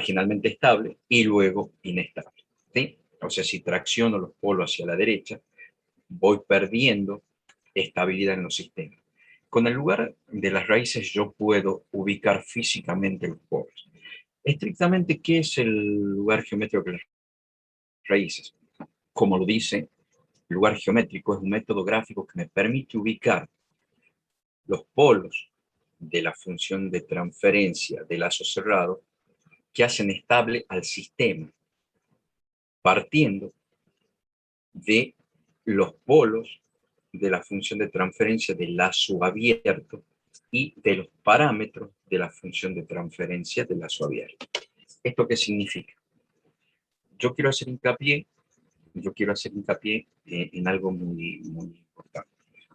marginalmente estable y luego inestable, ¿sí? O sea, si tracciono los polos hacia la derecha, voy perdiendo estabilidad en los sistemas. Con el lugar de las raíces yo puedo ubicar físicamente los polos. Estrictamente, ¿qué es el lugar geométrico de las raíces? Como lo dice, el lugar geométrico es un método gráfico que me permite ubicar los polos de la función de transferencia de lazo cerrado que hacen estable al sistema, partiendo de los polos de la función de transferencia de lazo abierto y de los parámetros de la función de transferencia de lazo abierto. ¿Esto qué significa? Yo quiero hacer hincapié, en algo muy importante.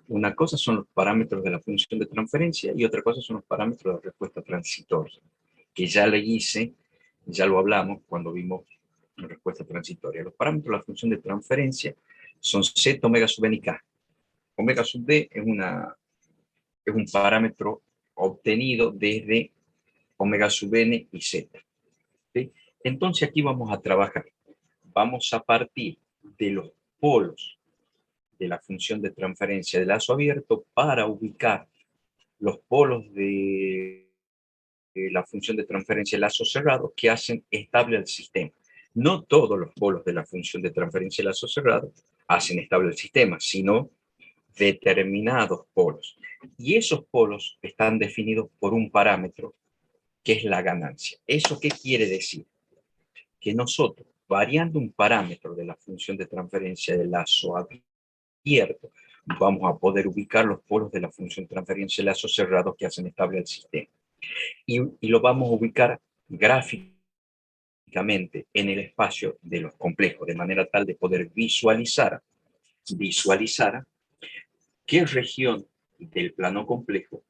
Una cosa son los parámetros de la función de transferencia y otra cosa son los parámetros de la respuesta transitoria, que ya le hice, ya lo hablamos cuando vimos la respuesta transitoria. Los parámetros de la función de transferencia son z, omega sub n y k. Omega sub d es un parámetro obtenido desde omega sub n y z. ¿Sí? Entonces aquí vamos a trabajar. Vamos a partir de los polos de la función de transferencia de lazo abierto para ubicar los polos de la función de transferencia de lazo cerrado que hacen estable el sistema. No todos los polos de la función de transferencia de lazo cerrado hacen estable el sistema, sino determinados polos. Y esos polos están definidos por un parámetro que es la ganancia. ¿Eso qué quiere decir? Que nosotros, variando un parámetro de la función de transferencia de lazo abierto, vamos a poder ubicar los polos de la función de transferencia de lazo cerrado que hacen estable el sistema. Y lo vamos a ubicar gráficamente en el espacio de los complejos, de manera tal de poder visualizar qué región del plano complejo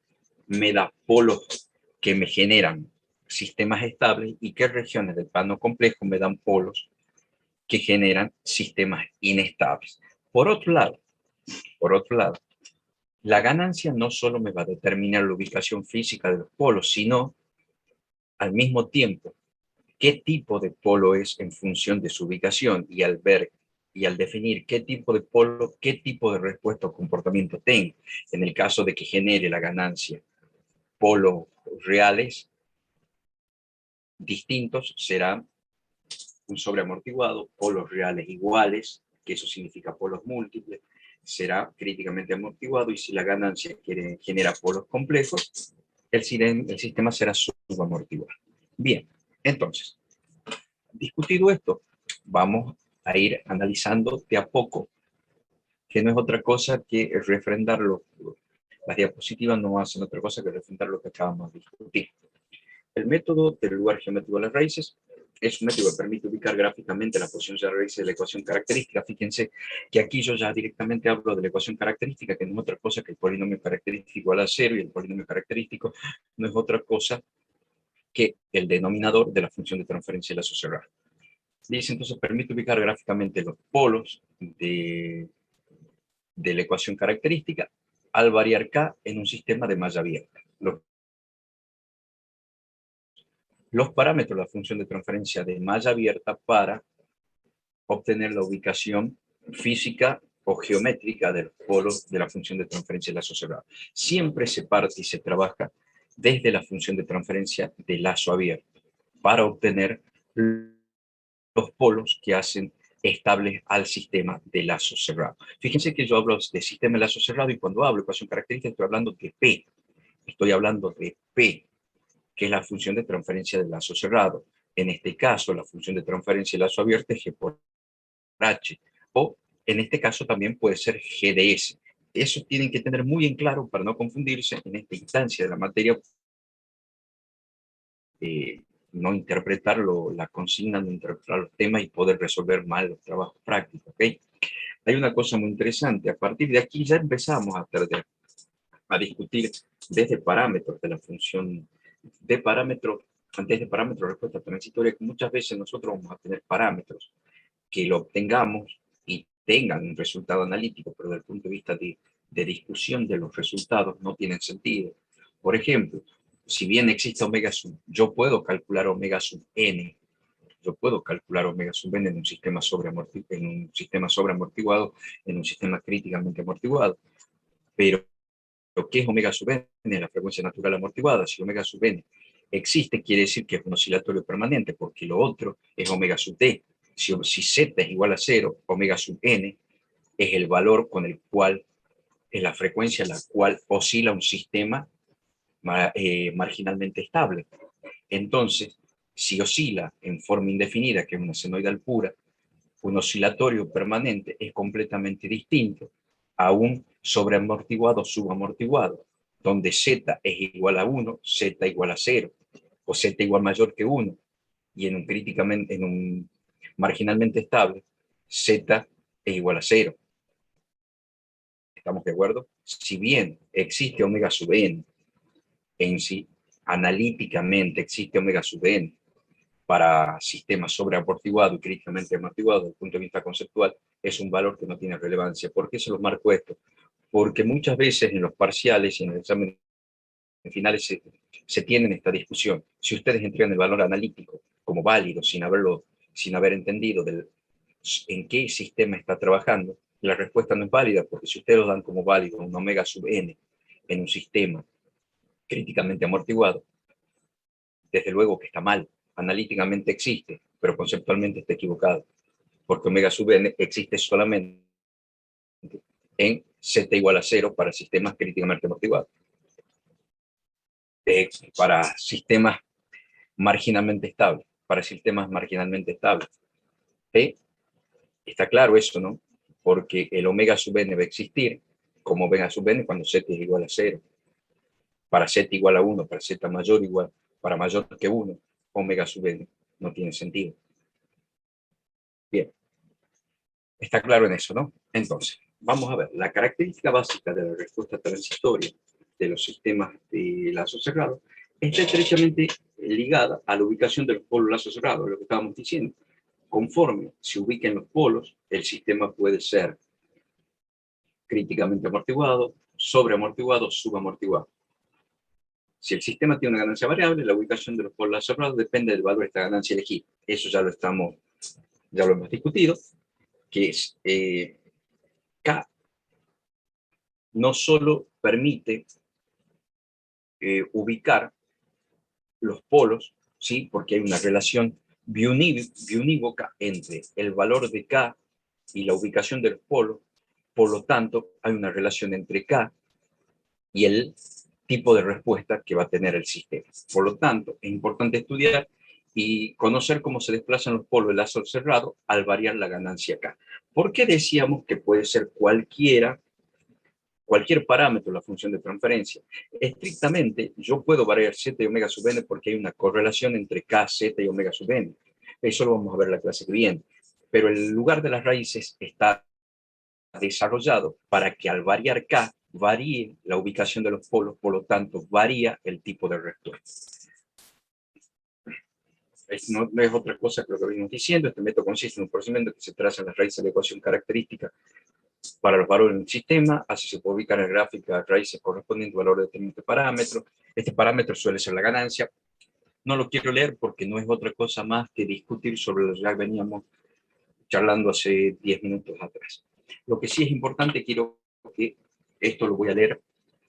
me da polos que me generan sistemas estables y qué regiones del plano complejo me dan polos que generan sistemas inestables. Por otro lado, la ganancia no solo me va a determinar la ubicación física de los polos, sino al mismo tiempo qué tipo de polo es en función de su ubicación y al ver y al definir qué tipo de polo, qué tipo de respuesta o comportamiento tengo. En el caso de que genere la ganancia polos reales distintos, será un sobreamortiguado, polos reales iguales, que eso significa polos múltiples, será críticamente amortiguado y si la ganancia genera polos complejos, el sistema será subamortiguado. Bien, entonces, discutido esto, vamos a ir analizando de a poco, que no es otra cosa que refrendar las diapositivas no hacen otra cosa que refrendar lo que acabamos de discutir. El método del lugar geométrico de las raíces es un método que permite ubicar gráficamente la posición de la raíz de la ecuación característica. Fíjense que aquí yo ya directamente hablo de la ecuación característica, que no es otra cosa que el polinomio característico igual a 0, y el polinomio característico no es otra cosa que el denominador de la función de transferencia de lazo cerrado. Dice entonces, permite ubicar gráficamente los polos de la ecuación característica al variar K en un sistema de malla abierta. Los parámetros de la función de transferencia de malla abierta para obtener la ubicación física o geométrica de los polos de la función de transferencia de lazo cerrado. Siempre se parte y se trabaja desde la función de transferencia de lazo abierto para obtener los polos que hacen estables al sistema de lazo cerrado. Fíjense que yo hablo de sistema de lazo cerrado y cuando hablo de ecuación característica estoy hablando de P. Estoy hablando de P, que es la función de transferencia del lazo cerrado. En este caso, la función de transferencia del lazo abierto es G por H, o en este caso también puede ser GDS. Eso tienen que tener muy en claro para no confundirse en esta instancia de la materia, no interpretar la consigna, no interpretar los temas y poder resolver mal los trabajos prácticos. ¿Okay? Hay una cosa muy interesante, a partir de aquí ya empezamos a discutir desde parámetros de la función de parámetros, antes de parámetros de respuesta transitoria, que muchas veces nosotros vamos a tener parámetros que lo obtengamos y tengan un resultado analítico, pero desde el punto de vista de discusión de los resultados no tienen sentido. Por ejemplo, si bien existe omega sub, yo puedo calcular omega sub n, yo puedo calcular omega sub n en un sistema sobreamortiguado, en un sistema críticamente amortiguado, pero ¿qué es omega sub n? La frecuencia natural amortiguada. Si omega sub n existe, quiere decir que es un oscilatorio permanente, porque lo otro es omega sub t. Si z es igual a 0, omega sub n es el valor con el cual, es la frecuencia en la cual oscila un sistema marginalmente estable. Entonces, si oscila en forma indefinida, que es una senoidal pura, un oscilatorio permanente es completamente distinto a un sobreamortiguado subamortiguado, donde z es igual a 1, z igual a 0, o z igual mayor que 1, y en un marginalmente estable, z es igual a 0. ¿Estamos de acuerdo? Si bien existe omega sub n en sí, analíticamente existe omega sub n para sistemas sobreamortiguados y críticamente amortiguados desde el punto de vista conceptual, es un valor que no tiene relevancia. ¿Por qué se los marco esto? Porque muchas veces en los parciales y en los exámenes finales se tienen esta discusión. Si ustedes entregan el valor analítico como válido sin haber entendido en qué sistema está trabajando, la respuesta no es válida, porque si ustedes lo dan como válido un omega sub n en un sistema críticamente amortiguado, desde luego que está mal. Analíticamente existe, pero conceptualmente está equivocado, porque omega sub n existe solamente en z igual a 0 para sistemas críticamente amortiguados. Para sistemas marginalmente estables, Está claro eso, ¿no? Porque el omega sub n va a existir como omega sub n cuando z es igual a 0. Para z igual a 1, para z para mayor que 1, omega sub n no tiene sentido. Bien, está claro en eso, ¿no? Entonces, vamos a ver, la característica básica de la respuesta transitoria de los sistemas de lazo cerrado está estrechamente ligada a la ubicación de los polos lazo cerrado, lo que estábamos diciendo. Conforme se ubiquen los polos, el sistema puede ser críticamente amortiguado, sobreamortiguado, subamortiguado. Si el sistema tiene una ganancia variable, la ubicación de los polos cerrados depende del valor de esta ganancia elegida. Eso ya lo hemos discutido, que es K no solo permite ubicar los polos, ¿sí? Porque hay una relación biunívoca entre el valor de K y la ubicación de los polos, por lo tanto, hay una relación entre K y el tipo de respuesta que va a tener el sistema. Por lo tanto, es importante estudiar y conocer cómo se desplazan los polos del lazo cerrado al variar la ganancia K. ¿Por qué decíamos que puede ser cualquier parámetro de la función de transferencia? Estrictamente, yo puedo variar z y omega sub n porque hay una correlación entre k, z y omega sub n. Eso lo vamos a ver en la clase que viene. Pero el lugar de las raíces está desarrollado para que al variar k, varíe la ubicación de los polos, por lo tanto, varía el tipo de respuesta. No es otra cosa que lo que venimos diciendo. Este método consiste en un procedimiento que se traza en las raíces de la ecuación característica para los valores del sistema, así se puede ubicar en la gráfica raíces correspondientes al valor de determinado parámetro. Este parámetro suele ser la ganancia. No lo quiero leer porque no es otra cosa más que discutir sobre lo que ya veníamos charlando hace 10 minutos atrás. Lo que sí es importante, quiero que esto lo voy a leer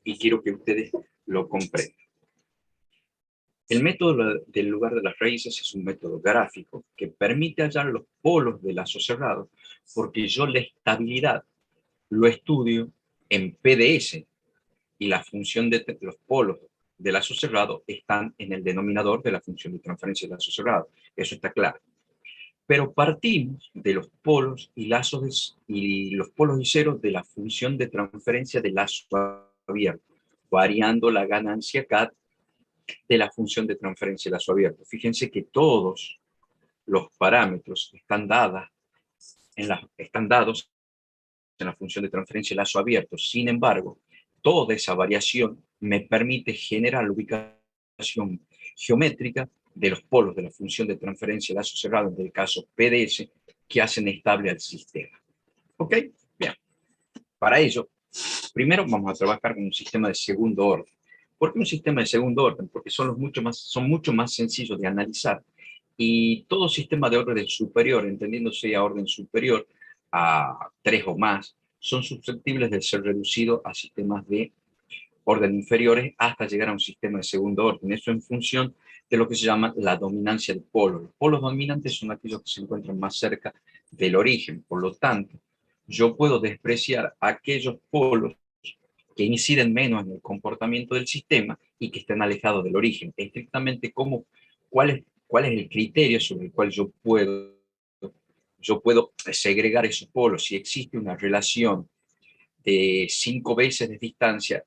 y quiero que ustedes lo comprendan. El método del lugar de las raíces es un método gráfico que permite hallar los polos del lazo cerrado, porque yo la estabilidad lo estudio en PDS y la función de los polos del lazo cerrado están en el denominador de la función de transferencia del lazo cerrado. Eso está claro. Pero partimos de los polos y los polos y ceros de la función de transferencia del lazo abierto, variando la ganancia K de la función de transferencia del lazo abierto. Fíjense que todos los parámetros están dados en la función de transferencia lazo abierto. Sin embargo, toda esa variación me permite generar la ubicación geométrica de los polos de la función de transferencia lazo cerrado, en el caso PDS, que hacen estable al sistema. ¿Ok? Bien. Para ello, primero vamos a trabajar con un sistema de segundo orden. ¿Por qué un sistema de segundo orden? Porque son mucho más sencillos de analizar. Y todo sistema de orden superior, entendiéndose a orden superior a 3 o más, son susceptibles de ser reducidos a sistemas de orden inferiores hasta llegar a un sistema de segundo orden. Eso en función de lo que se llama la dominancia del polo. Los polos dominantes son aquellos que se encuentran más cerca del origen. Por lo tanto, yo puedo despreciar aquellos polos que inciden menos en el comportamiento del sistema y que estén alejados del origen. Estrictamente, ¿cuál es el criterio sobre el cual yo puedo segregar esos polos? Si existe una relación de 5 veces de distancia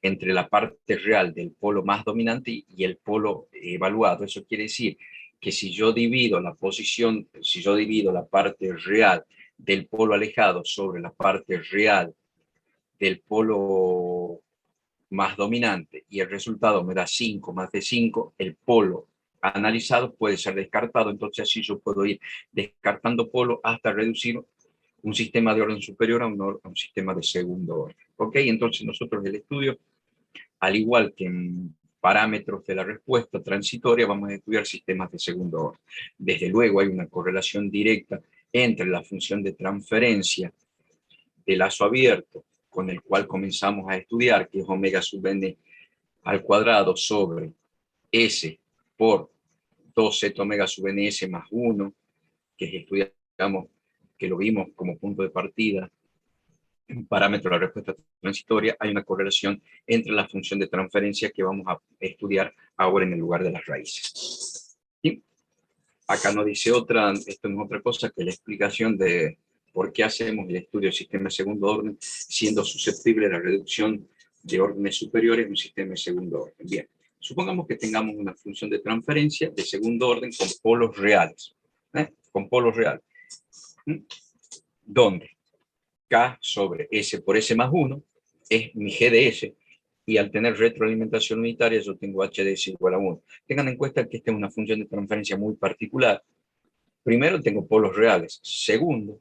entre la parte real del polo más dominante y el polo evaluado. Eso quiere decir que si yo divido la parte real del polo alejado sobre la parte real del polo más dominante y el resultado me da 5 más de 5, el polo analizado puede ser descartado. Entonces así yo puedo ir descartando polo hasta reducir un sistema de orden superior a un sistema de segundo orden. ¿Ok? Entonces nosotros el estudio, al igual que en parámetros de la respuesta transitoria, vamos a estudiar sistemas de segundo orden. Desde luego hay una correlación directa entre la función de transferencia de lazo abierto con el cual comenzamos a estudiar, que es omega sub n al cuadrado sobre s por 2z omega sub ns más 1, que estudiamos, que lo vimos como punto de partida en parámetro de la respuesta transitoria. Hay una correlación entre la función de transferencia que vamos a estudiar ahora en el lugar de las raíces. ¿Sí? Acá nos dice esto no es otra cosa que la explicación de por qué hacemos el estudio del sistema de segundo orden, siendo susceptible a la reducción de órdenes superiores en un sistema de segundo orden. Bien, supongamos que tengamos una función de transferencia de segundo orden con polos reales. Con polos reales. ¿Dónde? K sobre S por S más 1 es mi G de S, y al tener retroalimentación unitaria yo tengo H de S igual a 1. Tengan en cuenta que esta es una función de transferencia muy particular. Primero, tengo polos reales. Segundo,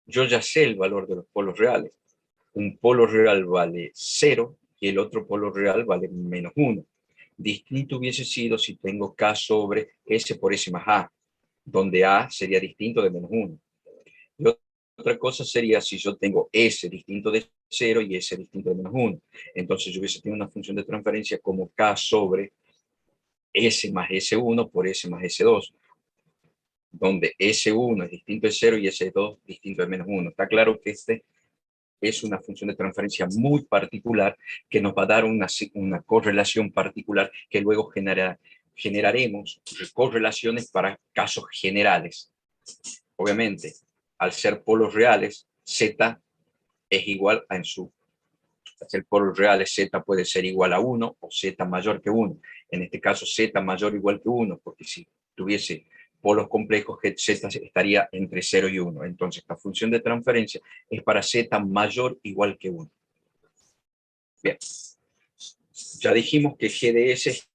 yo ya sé el valor de los polos reales. Un polo real vale 0 y el otro polo real vale menos 1. Distinto hubiese sido si tengo K sobre S por S más A, donde A sería distinto de menos 1. Y otra cosa sería si yo tengo S distinto de 0 y S distinto de menos 1. Entonces yo hubiese tenido una función de transferencia como K sobre S más S1 por S más S2, donde S1 es distinto de 0 y S2 distinto de menos 1. Está claro que este es una función de transferencia muy particular que nos va a dar una correlación particular que luego generaremos correlaciones para casos generales. Obviamente, al ser polos reales, Z es igual a al ser polos reales, Z puede ser igual a 1 o Z mayor que 1. En este caso, Z mayor o igual que 1, porque si tuviese polos complejos, Z estaría entre 0 y 1. Entonces, la función de transferencia es para Z mayor o igual que 1. Bien, ya dijimos que G de S es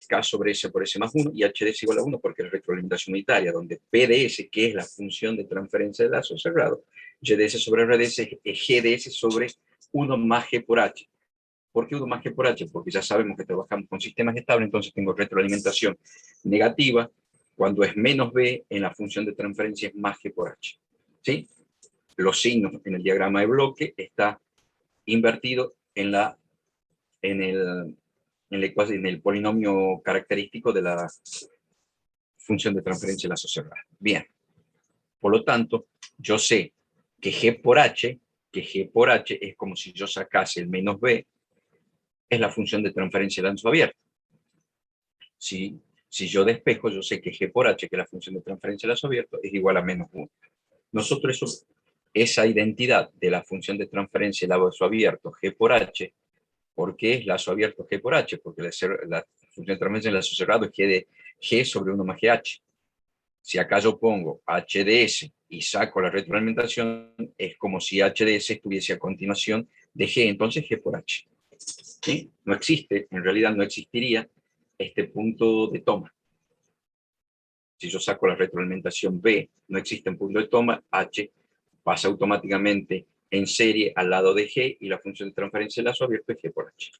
K sobre S por S más 1 y H de S igual a 1 porque es retroalimentación unitaria, donde P de S, que es la función de transferencia de lazo cerrado, Y de S sobre R de S es G de S sobre 1 más G por H. ¿Por qué 1 más G por H? Porque ya sabemos que trabajamos con sistemas estables, entonces tengo retroalimentación negativa. Cuando es menos B, en la función de transferencia es más G por H. ¿Sí? Los signos en el diagrama de bloque está invertido en el polinomio característico de la función de transferencia de lazo cerrado. Bien, por lo tanto, yo sé que G por H es como si yo sacase el menos B, es la función de transferencia de lazo abierto. Si yo despejo, yo sé que G por H, que es la función de transferencia de lazo abierto, es igual a menos 1. Nosotros esa identidad de la función de transferencia de lazo abierto, G por H, ¿por qué es lazo abierto G por H? Porque la función de transferencia de lazo cerrado es G sobre 1 más GH. Si acá yo pongo H de S y saco la retroalimentación, es como si H de S estuviese a continuación de G, entonces G por H. ¿Sí? No existe, en realidad no existiría este punto de toma. Si yo saco la retroalimentación B, no existe un punto de toma, H pasa automáticamente en serie al lado de G y la función de transferencia de lazo abierto es G por H.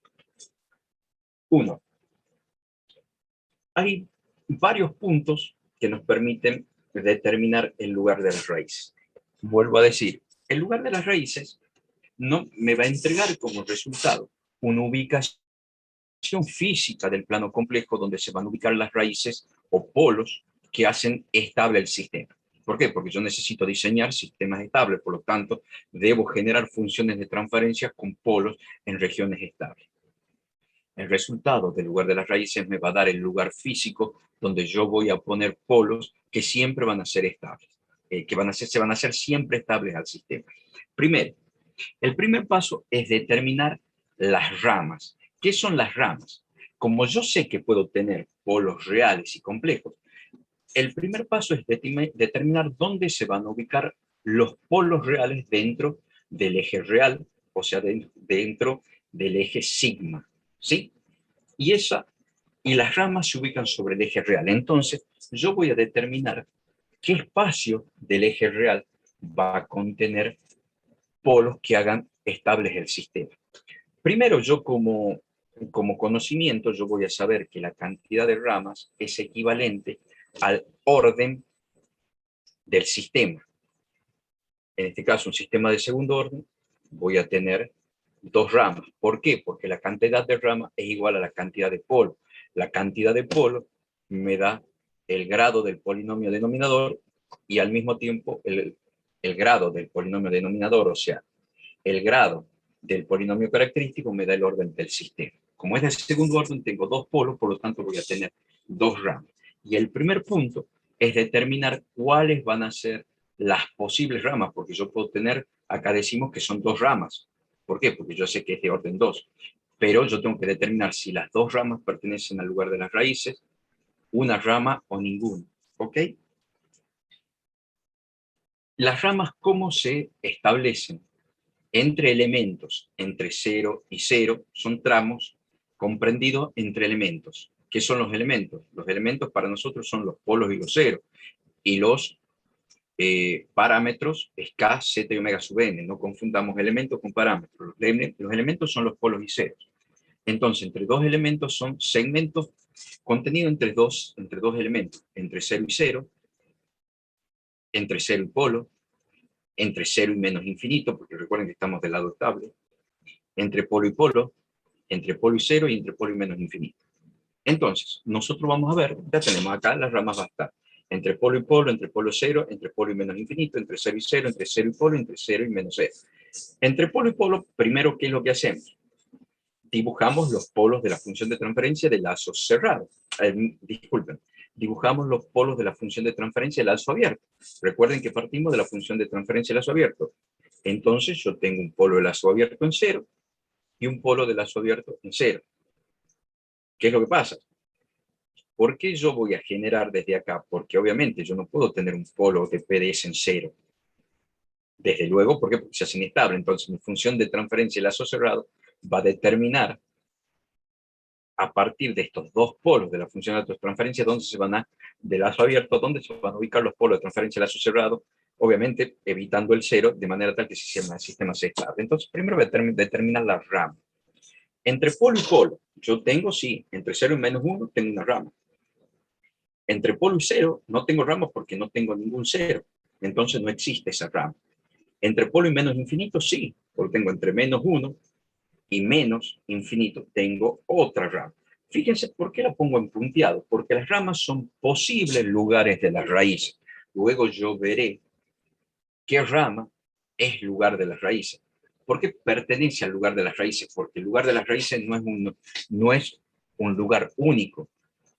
Uno, hay varios puntos que nos permiten determinar el lugar de las raíces. Vuelvo a decir, el lugar de las raíces no me va a entregar como resultado una ubicación física del plano complejo donde se van a ubicar las raíces o polos que hacen estable el sistema. ¿Por qué? Porque yo necesito diseñar sistemas estables, por lo tanto, debo generar funciones de transferencia con polos en regiones estables. El resultado del lugar de las raíces me va a dar el lugar físico donde yo voy a poner polos que siempre van a ser estables, se van a hacer siempre estables al sistema. Primero, el primer paso es determinar las ramas. ¿Qué son las ramas? Como yo sé que puedo tener polos reales y complejos, el primer paso es determinar dónde se van a ubicar los polos reales dentro del eje real, o sea, dentro del eje sigma, ¿sí? Y las ramas se ubican sobre el eje real. Entonces, yo voy a determinar qué espacio del eje real va a contener polos que hagan estables el sistema. Primero, yo como conocimiento, yo voy a saber que la cantidad de ramas es equivalente al orden del sistema. En este caso, un sistema de segundo orden, voy a tener dos ramas. ¿Por qué? Porque la cantidad de ramas es igual a la cantidad de polos. La cantidad de polos me da el grado del polinomio denominador y al mismo tiempo el grado del polinomio denominador, o sea, el grado del polinomio característico me da el orden del sistema. Como es de segundo orden, tengo dos polos, por lo tanto voy a tener dos ramas. Y el primer punto es determinar cuáles van a ser las posibles ramas, porque yo puedo tener, acá decimos que son dos ramas. ¿Por qué? Porque yo sé que es de orden 2. Pero yo tengo que determinar si las dos ramas pertenecen al lugar de las raíces, una rama o ninguna. ¿Ok? Las ramas, ¿cómo se establecen? Entre elementos, entre 0 y 0, son tramos comprendidos entre elementos. ¿Qué son los elementos? Los elementos para nosotros son los polos y los ceros. Y los parámetros es K, Z y omega sub n. No confundamos elementos con parámetros. Los elementos son los polos y ceros. Entonces, entre dos elementos son segmentos contenidos entre dos elementos. Entre 0 y 0, entre 0 y polo, entre 0 y menos infinito, porque recuerden que estamos del lado estable, entre polo y polo, entre polo y 0 y entre polo y menos infinito. Entonces, nosotros vamos a ver, ya tenemos acá las ramas va a estar entre polo y polo, entre polo y 0, entre polo y menos infinito, entre 0 y 0, entre 0 y polo, entre 0 y menos 0. Entre polo y polo, primero, ¿qué es lo que hacemos? Dibujamos los polos de la función de transferencia de lazo cerrado. Disculpen, dibujamos los polos de la función de transferencia de lazo abierto. Recuerden que partimos de la función de transferencia de lazo abierto. Entonces, yo tengo un polo de lazo abierto en 0 y un polo de lazo abierto en 0. ¿Qué es lo que pasa? ¿Por qué yo voy a generar desde acá? Porque obviamente yo no puedo tener un polo de PDS en 0. Desde luego, ¿por qué? Porque se hace inestable. Entonces, mi función de transferencia de lazo cerrado va a determinar a partir de estos dos polos de la función de transferencia, dónde se van a, de lazo abierto, dónde se van a ubicar los polos de transferencia de lazo cerrado, obviamente evitando el 0, de manera tal que el sistema sea estable. Entonces, primero voy a determinar la rama. Entre polo y polo, yo tengo, sí, entre 0 y menos 1 tengo una rama. Entre polo y 0 no tengo ramas porque no tengo ningún 0. Entonces no existe esa rama. Entre polo y menos infinito, sí, porque tengo entre menos 1 y menos infinito. Tengo otra rama. Fíjense por qué la pongo en punteado. Porque las ramas son posibles lugares de las raíces. Luego yo veré qué rama es lugar de las raíces. ¿Por qué pertenece al lugar de las raíces? Porque el lugar de las raíces no es un lugar único,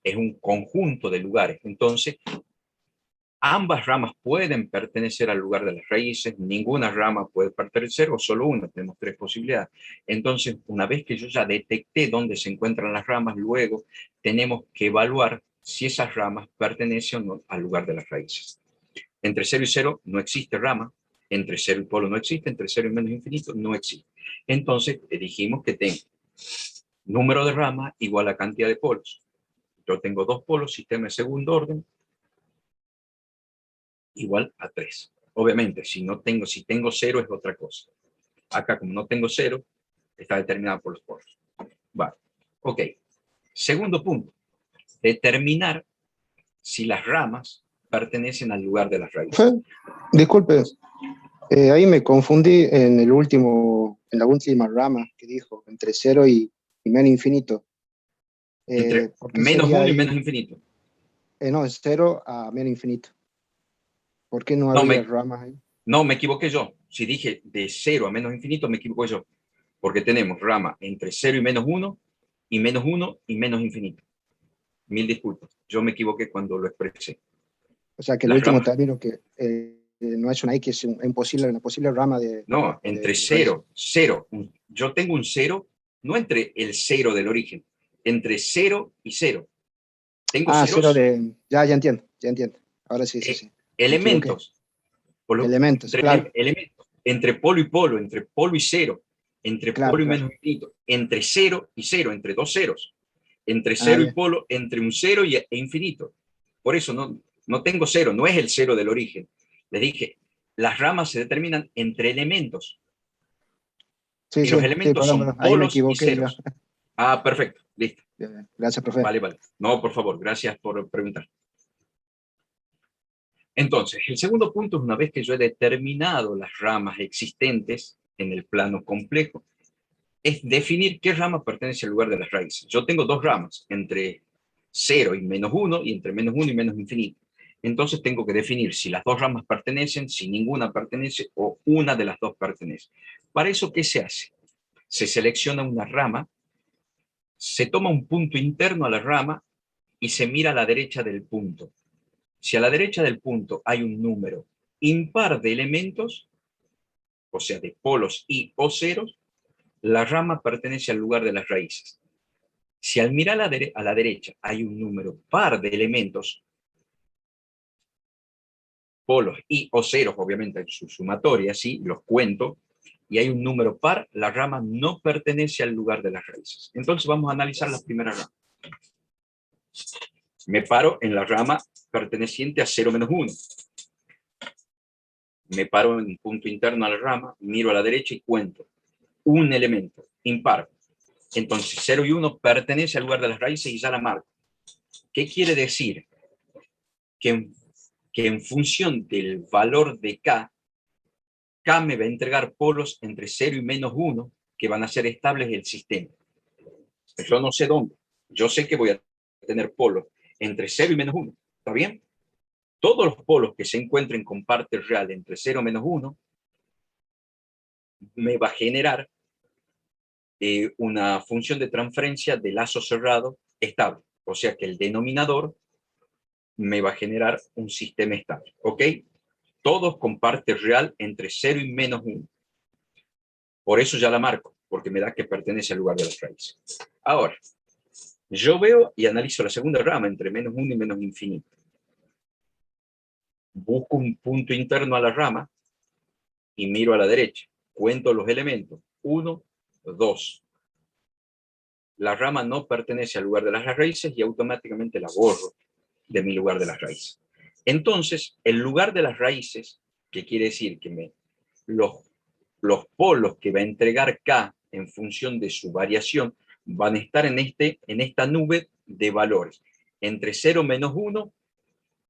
es un conjunto de lugares. Entonces, ambas ramas pueden pertenecer al lugar de las raíces, ninguna rama puede pertenecer o solo una, tenemos tres posibilidades. Entonces, una vez que yo ya detecté dónde se encuentran las ramas, luego tenemos que evaluar si esas ramas pertenecen o no al lugar de las raíces. Entre 0 y 0 no existe rama, entre 0 y polo no existe, entre 0 y menos infinito no existe. Entonces, dijimos que tengo número de ramas igual a cantidad de polos. Yo tengo dos polos, sistema de segundo orden, igual a 3. Obviamente, si tengo 0 es otra cosa. Acá, como no tengo 0, está determinado por los polos. Vale, ok. Segundo punto, determinar si las ramas pertenecen al lugar de las raíces. Disculpe, ahí me confundí en en la última rama que dijo, entre cero y menos infinito. Entre ¿Por qué menos sería uno y ahí? menos infinito. No, es cero a menos infinito. ¿Por qué no No, habría ramas ahí? no, me equivoqué yo. Si dije de 0 a menos infinito, me equivoqué yo. Porque tenemos rama entre 0 y menos uno y menos infinito. Mil disculpas. Yo me equivoqué cuando lo expresé. O sea, que el Las último ramas, término que no es una X, es una posible rama no, entre de raíz. 0. Yo tengo un 0, no entre el 0 del origen, entre 0 y 0. Tengo Ah, cero ceros, de... Ya entiendo, ya entiendo. Ahora sí, sí, sí. Me equivoqué. elementos. Elementos, claro, Elementos. Entre polo y polo, entre polo y 0, entre claro, polo y claro. menos infinito, entre 0 y 0, entre dos ceros, entre Ah, 0 y ya. polo, entre un 0 e infinito. Por eso no tengo 0, no es el 0 del origen. Les dije, las ramas se determinan entre elementos Sí, y los sí, sí, elementos perdón, son perdón. Ahí me polos y equivoqué yo. ceros. Ah, perfecto, listo. Gracias, profe. Vale, vale. No, por favor, gracias por preguntar. Entonces, el segundo punto es una vez que yo he determinado las ramas existentes en el plano complejo, es definir qué rama pertenece al lugar de las raíces. Yo tengo dos ramas, entre 0 y menos uno, y entre menos uno y menos infinito. Entonces tengo que definir si las dos ramas pertenecen, si ninguna pertenece o una de las dos pertenece. Para eso, ¿qué se hace? Se selecciona una rama, se toma un punto interno a la rama y se mira a la derecha del punto. Si a la derecha del punto hay un número impar de elementos, o sea, de polos y o ceros, la rama pertenece al lugar de las raíces. Si al mirar a la derecha hay un número par de elementos, polos y o ceros, obviamente en su sumatoria, sí, los cuento, y hay un número par, la rama no pertenece al lugar de las raíces. Entonces vamos a analizar la primera rama. Me paro en la rama perteneciente a 0 menos 1. Me paro en un punto interno a la rama, miro a la derecha y cuento un elemento impar. Entonces 0 y 1 pertenece al lugar de las raíces y ya la marco. ¿Qué quiere decir? Que en función del valor de K me va a entregar polos entre 0 y menos 1 que van a ser estables del sistema. Yo no sé dónde. Yo sé que voy a tener polos entre 0 y menos 1. ¿Está bien? Todos los polos que se encuentren con parte real entre 0 y menos 1 me va a generar una función de transferencia de lazo cerrado estable. O sea que el denominador me va a generar un sistema estable. ¿Ok? Todos con parte real entre 0 y menos 1. Por eso ya la marco, porque me da que pertenece al lugar de las raíces. Ahora, yo veo y analizo la segunda rama entre menos 1 y menos infinito. Busco un punto interno a la rama y miro a la derecha. Cuento los elementos. 1, 2. La rama no pertenece al lugar de las raíces y automáticamente la borro de mi lugar de las raíces. Entonces, el lugar de las raíces, que quiere decir que los polos que va a entregar K en función de su variación van a estar en esta nube de valores, entre 0 menos 1,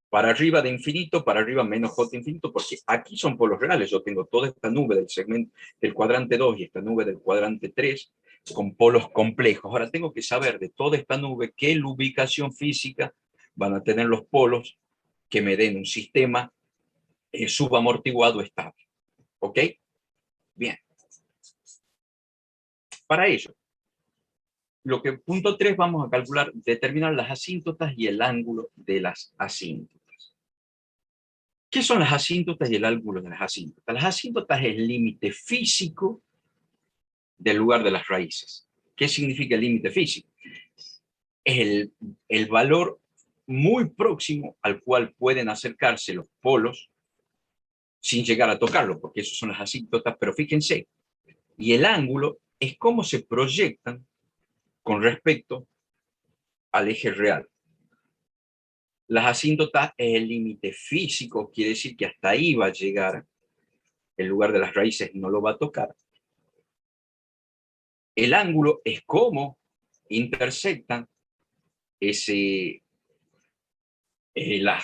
para arriba de infinito, para arriba menos j infinito, porque aquí son polos reales. Yo tengo toda esta nube del segmento del cuadrante 2 y esta nube del cuadrante 3 con polos complejos. Ahora tengo que saber de toda esta nube qué ubicación física van a tener los polos que me den un sistema subamortiguado estable. ¿Ok? Bien. Para ello, lo que punto 3 vamos a calcular, determinar las asíntotas y el ángulo de las asíntotas. ¿Qué son las asíntotas y el ángulo de las asíntotas? Las asíntotas es el límite físico del lugar de las raíces. ¿Qué significa el límite físico? Es el valor muy próximo al cual pueden acercarse los polos sin llegar a tocarlo, porque esos son las asíntotas, pero fíjense, y el ángulo es cómo se proyectan con respecto al eje real. Las asíntotas es el límite físico, quiere decir que hasta ahí va a llegar, el lugar de las raíces no lo va a tocar. El ángulo es cómo intersectan ese, las,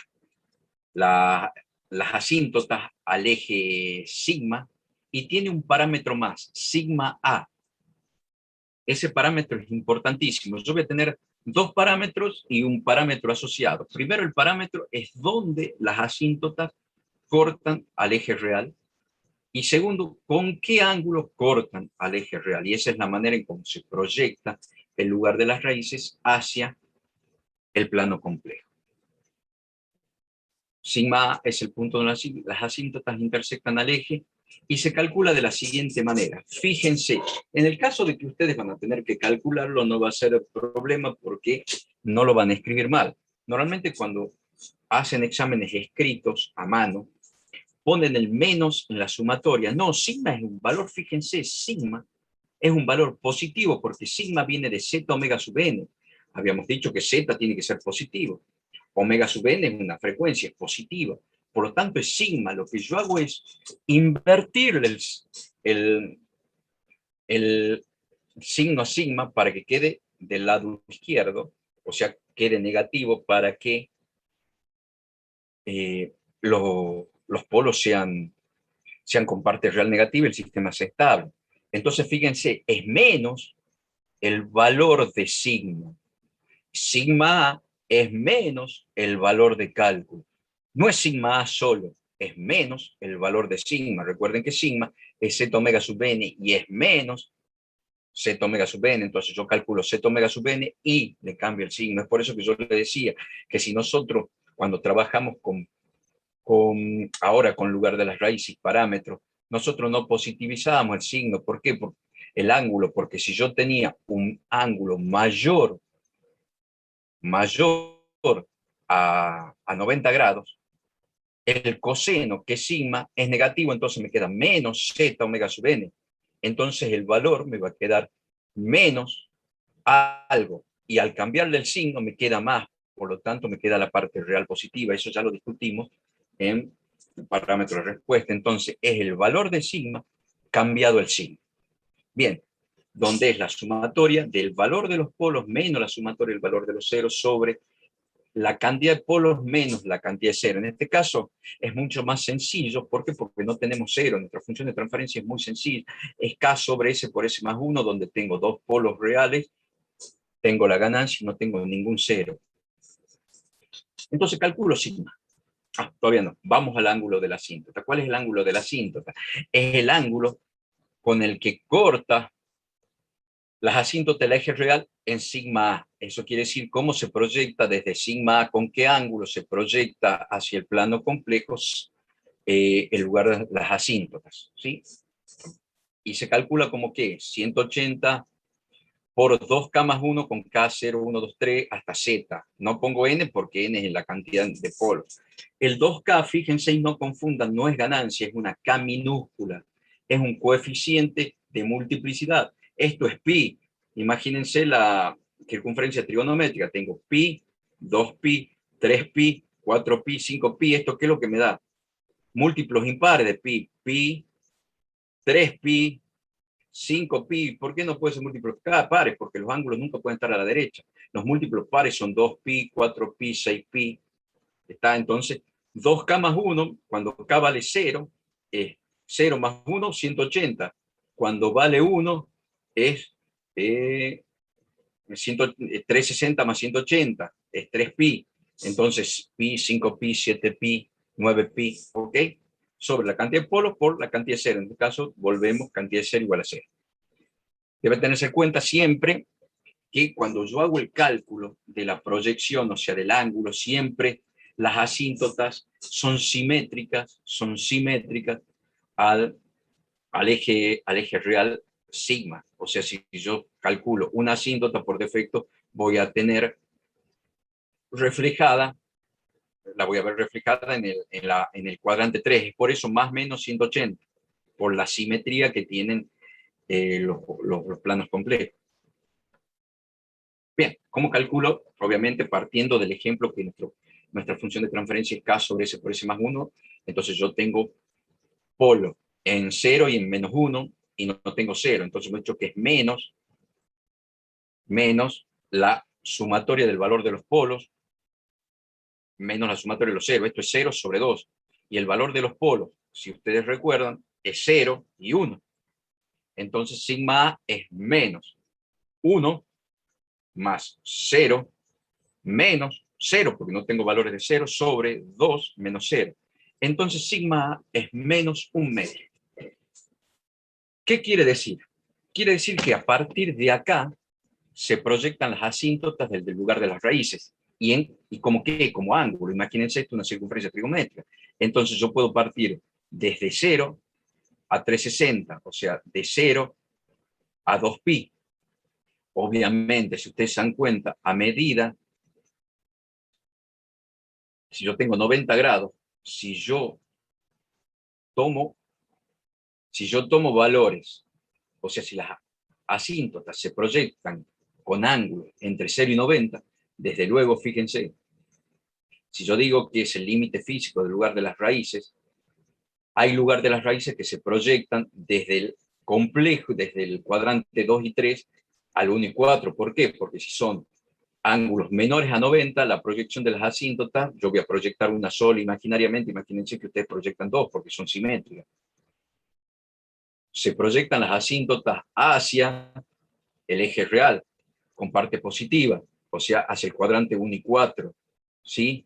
las asíntotas al eje sigma y tiene un parámetro más, sigma A. Ese parámetro es importantísimo. Yo voy a tener dos parámetros y un parámetro asociado. Primero, el parámetro es donde las asíntotas cortan al eje real. Y segundo, con qué ángulo cortan al eje real. Y esa es la manera en cómo se proyecta el lugar de las raíces hacia el plano complejo. Sigma A es el punto donde las asíntotas intersectan al eje y se calcula de la siguiente manera. Fíjense, en el caso de que ustedes van a tener que calcularlo, no va a ser problema porque no lo van a escribir mal. Normalmente cuando hacen exámenes escritos a mano, ponen el menos en la sumatoria. No, sigma es un valor, fíjense, sigma es un valor positivo porque sigma viene de z omega sub n. Habíamos dicho que z tiene que ser positivo. Omega sub n es una frecuencia, es positiva. Por lo tanto, es sigma. Lo que yo hago es invertir el signo sigma para que quede del lado izquierdo, o sea, quede negativo para que los polos sean con parte real negativa, el sistema sea estable. Entonces, fíjense, es menos el valor de sigma. Sigma A es menos el valor de cálculo. No es sigma A solo, es menos el valor de sigma. Recuerden que sigma es z omega sub n y es menos z omega sub n. Entonces yo calculo z omega sub n y le cambio el signo. Es por eso que yo le decía que si nosotros, cuando trabajamos ahora con lugar de las raíces parámetros, nosotros no positivizamos el signo. ¿Por qué? Por el ángulo, porque si yo tenía un ángulo mayor a 90 grados, el coseno, que es sigma, es negativo, entonces me queda menos z omega sub n. Entonces el valor me va a quedar menos algo, y al cambiarle el signo me queda más, por lo tanto me queda la parte real positiva. Eso ya lo discutimos en el parámetro de respuesta. Entonces es el valor de sigma cambiado el signo. Bien, donde es la sumatoria del valor de los polos menos la sumatoria del valor de los ceros sobre la cantidad de polos menos la cantidad de cero. En este caso es mucho más sencillo. ¿Por qué? Porque no tenemos cero. Nuestra función de transferencia es muy sencilla. Es K sobre S por S más 1, donde tengo dos polos reales, tengo la ganancia y no tengo ningún cero. Entonces calculo sigma. Todavía no. Vamos al ángulo de la asíntota. ¿Cuál es el ángulo de la asíntota? Es el ángulo con el que corta las asíntotas del eje real en sigma A. Eso quiere decir cómo se proyecta desde sigma A, con qué ángulo se proyecta hacia el plano complejo el lugar de las asíntotas, ¿sí? Y se calcula como que 180 por 2K más 1 con K 0, 1, 2, 3 hasta Z. No pongo N porque N es la cantidad de polos. El 2K, fíjense y no confundan, no es ganancia, es una K minúscula. Es un coeficiente de multiplicidad. Esto es pi. Imagínense la circunferencia trigonométrica. Tengo pi, 2pi, 3pi, 4pi, 5pi. ¿Esto qué es lo que me da? Múltiplos impares de pi. Pi, 3pi, 5pi. ¿Por qué no puede ser múltiplos pares? Porque los ángulos nunca pueden estar a la derecha. Los múltiplos pares son 2pi, 4pi, 6pi. Está entonces 2K más 1, cuando K vale 0, es 0 más 1, 180. Cuando vale 1, es 360 más 180, es 3pi. Entonces, pi, 5pi, 7pi, 9pi, ¿ok? Sobre la cantidad de polos por la cantidad de 0. En este caso, volvemos cantidad de 0 igual a 0. Debe tenerse en cuenta siempre que cuando yo hago el cálculo de la proyección, o sea, del ángulo, siempre las asíntotas son simétricas al eje real sigma. O sea, si yo calculo una asíntota por defecto, voy a tener reflejada, la voy a ver reflejada en el cuadrante 3. Es por eso más o menos 180, por la simetría que tienen los planos complejos. Bien, ¿cómo calculo? Obviamente partiendo del ejemplo que nuestra función de transferencia es K sobre S por S más 1. Entonces yo tengo polo en 0 y en menos 1 y no tengo 0. Entonces me he dicho que es menos sumatoria del valor de los polos menos la sumatoria de los ceros. Esto es 0 sobre 2. Y el valor de los polos, si ustedes recuerdan, es 0 y 1. Entonces, sigma A es menos 1 más 0 menos 0, porque no tengo valores de 0, sobre 2 menos 0. Entonces, sigma A es menos 1/2. ¿Qué quiere decir? Quiere decir que a partir de acá se proyectan las asíntotas del lugar de las raíces. ¿Y como qué? Como ángulo. Imagínense esto, una circunferencia trigonométrica. Entonces yo puedo partir desde 0 a 360, o sea, de 0 a 2pi. Obviamente, si ustedes se dan cuenta, a medida, si yo tengo 90 grados, si yo tomo valores, o sea, si las asíntotas se proyectan con ángulos entre 0 y 90, desde luego, fíjense, si yo digo que es el límite físico del lugar de las raíces, hay lugar de las raíces que se proyectan desde el complejo, desde el cuadrante 2 y 3 al 1 y 4. ¿Por qué? Porque si son ángulos menores a 90, la proyección de las asíntotas, yo voy a proyectar una sola imaginariamente, imagínense que ustedes proyectan dos porque son simétricas. Se proyectan las asíntotas hacia el eje real, con parte positiva, o sea, hacia el cuadrante 1 y 4, ¿sí?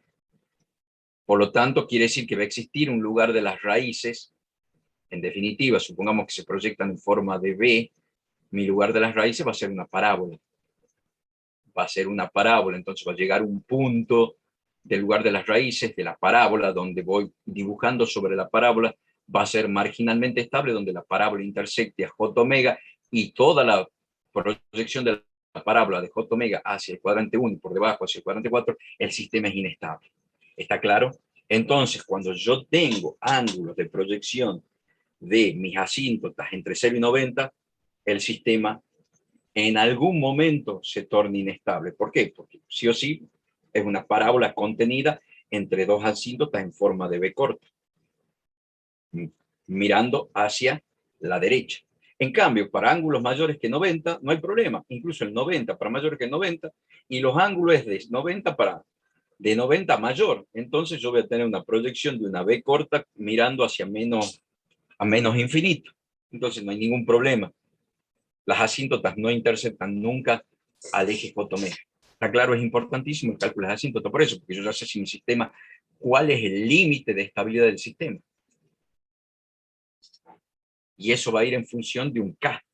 Por lo tanto, quiere decir que va a existir un lugar de las raíces, en definitiva, supongamos que se proyectan en forma de B, mi lugar de las raíces va a ser una parábola. Va a ser una parábola, entonces va a llegar un punto del lugar de las raíces de la parábola, donde voy dibujando sobre la parábola, va a ser marginalmente estable, donde la parábola intersecte a J omega, y toda la proyección de la parábola de J omega hacia el cuadrante 1 y por debajo hacia el cuadrante 4, el sistema es inestable. ¿Está claro? Entonces, cuando yo tengo ángulos de proyección de mis asíntotas entre 0 y 90, el sistema en algún momento se torna inestable. ¿Por qué? Porque sí o sí es una parábola contenida entre dos asíntotas en forma de B corta, mirando hacia la derecha. En cambio, para ángulos mayores que 90 no hay problema, incluso el 90 para mayores que 90, y los ángulos es de 90 de 90 a mayor. Entonces yo voy a tener una proyección de una B corta mirando hacia a menos infinito. Entonces no hay ningún problema. Las asíntotas no interceptan nunca al eje J omega. Está claro, es importantísimo el cálculo de las asíntotas, por eso, porque yo ya sé si mi sistema, cuál es el límite de estabilidad del sistema. Y eso va a ir en función de un K.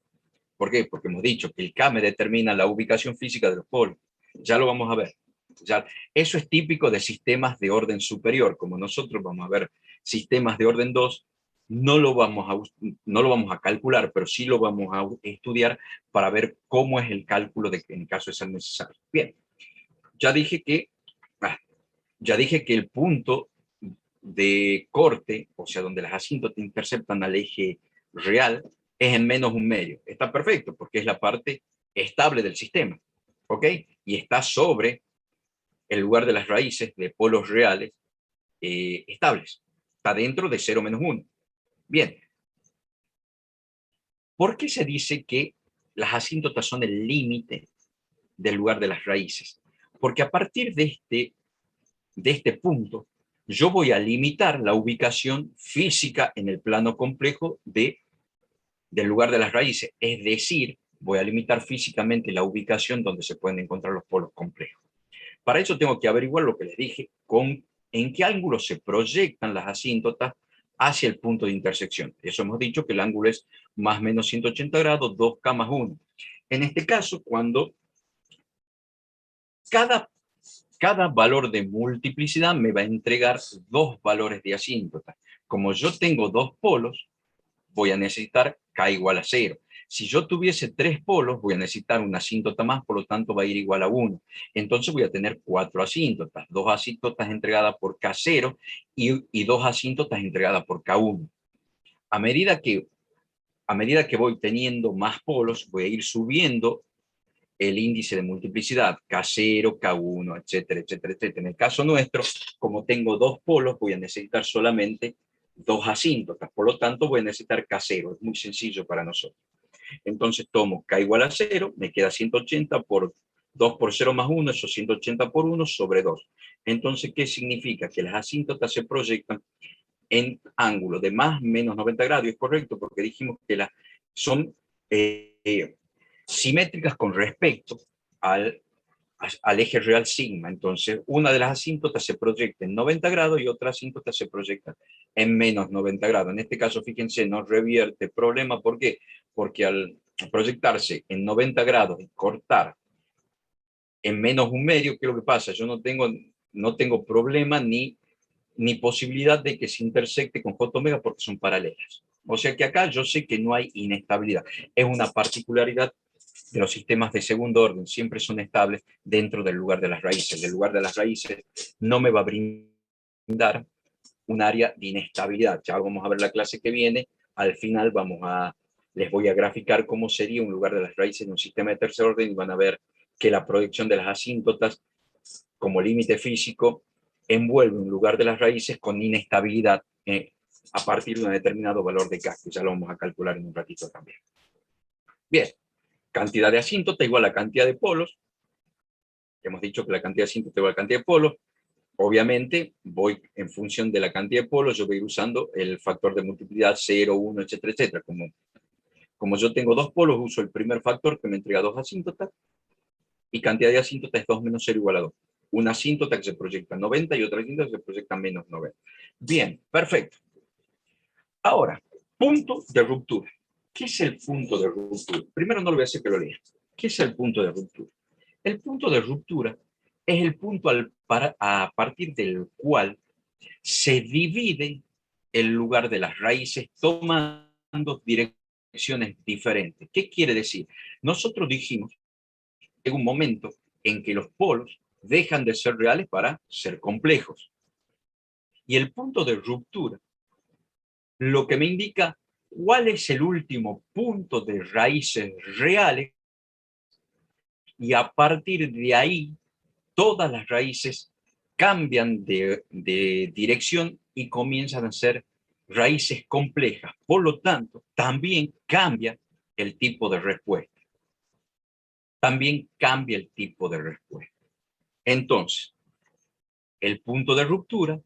¿Por qué? Porque hemos dicho que el K me determina la ubicación física de los polos. Ya lo vamos a ver. Ya, eso es típico de sistemas de orden superior. Como nosotros vamos a ver sistemas de orden 2, no lo vamos a calcular, pero sí lo vamos a estudiar para ver cómo es el cálculo en caso de ser necesario. Bien, ya dije que, ya dije que el punto de corte, o sea, donde las asíntotas interceptan al eje real, es en menos un medio. Está perfecto, porque es la parte estable del sistema, ¿ok? Y está sobre el lugar de las raíces de polos reales estables. Está dentro de 0 menos 1. Bien. ¿Por qué se dice que las asíntotas son el límite del lugar de las raíces? Porque a partir de este punto, yo voy a limitar la ubicación física en el plano complejo del lugar de las raíces. Es decir, voy a limitar físicamente la ubicación donde se pueden encontrar los polos complejos. Para eso tengo que averiguar lo que les dije, en qué ángulo se proyectan las asíntotas hacia el punto de intersección. Eso hemos dicho que el ángulo es más o menos 180 grados, 2K más 1. En este caso, cuando cada valor de multiplicidad me va a entregar dos valores de asíntota. Como yo tengo dos polos, voy a necesitar K igual a 0. Si yo tuviese tres polos, voy a necesitar una asíntota más, por lo tanto va a ir igual a 1. Entonces voy a tener cuatro asíntotas, dos asíntotas entregadas por K0 y dos asíntotas entregadas por K1. A medida que voy teniendo más polos, voy a ir subiendo el índice de multiplicidad, K0, K1, etcétera, etcétera, etcétera. En el caso nuestro, como tengo dos polos, voy a necesitar solamente dos asíntotas, por lo tanto voy a necesitar K0, es muy sencillo para nosotros. Entonces tomo K igual a 0, me queda 180 por 2 por 0 más 1, eso 180 por 1 sobre 2. Entonces, ¿qué significa? Que las asíntotas se proyectan en ángulo de más menos 90 grados. Es correcto porque dijimos que son simétricas con respecto al eje real sigma. Entonces, una de las asíntotas se proyecta en 90 grados y otra asíntota se proyecta en menos 90 grados. En este caso, fíjense, no revierte problema. ¿Por qué? Porque al proyectarse en 90 grados y cortar en menos un medio, ¿qué es lo que pasa? Yo no tengo problema ni posibilidad de que se intersecte con J omega porque son paralelas. O sea que acá yo sé que no hay inestabilidad. Es una particularidad de los sistemas de segundo orden, siempre son estables dentro del lugar de las raíces. El lugar de las raíces no me va a brindar un área de inestabilidad. Ya vamos a ver la clase que viene. Al final les voy a graficar cómo sería un lugar de las raíces en un sistema de tercer orden y van a ver que la proyección de las asíntotas como límite físico envuelve un lugar de las raíces con inestabilidad a partir de un determinado valor de K, que ya lo vamos a calcular en un ratito también. Bien, cantidad de asíntota igual a cantidad de polos. Hemos dicho que la cantidad de asíntota igual a la cantidad de polos. Obviamente, voy en función de la cantidad de polos, yo voy a ir usando el factor de multiplicidad 0, 1, etcétera, etcétera. Como yo tengo dos polos, uso el primer factor que me entrega dos asíntotas, y cantidad de asíntotas es 2 menos 0 igual a 2. Una asíntota que se proyecta 90 y otra asíntota que se proyecta menos 90. Bien, perfecto. Ahora, punto de ruptura. ¿Qué es el punto de ruptura? Primero no lo voy a hacer que lo lea. ¿Qué es el punto de ruptura? El punto de ruptura es el punto a partir del cual se divide el lugar de las raíces tomando direcciones diferentes. ¿Qué quiere decir? Nosotros dijimos en un momento en que los polos dejan de ser reales para ser complejos. Y el punto de ruptura lo que me indica cuál es el último punto de raíces reales y a partir de ahí todas las raíces cambian de dirección y comienzan a ser raíces complejas. Por lo tanto, también cambia el tipo de respuesta. También cambia el tipo de respuesta. Entonces, el punto de ruptura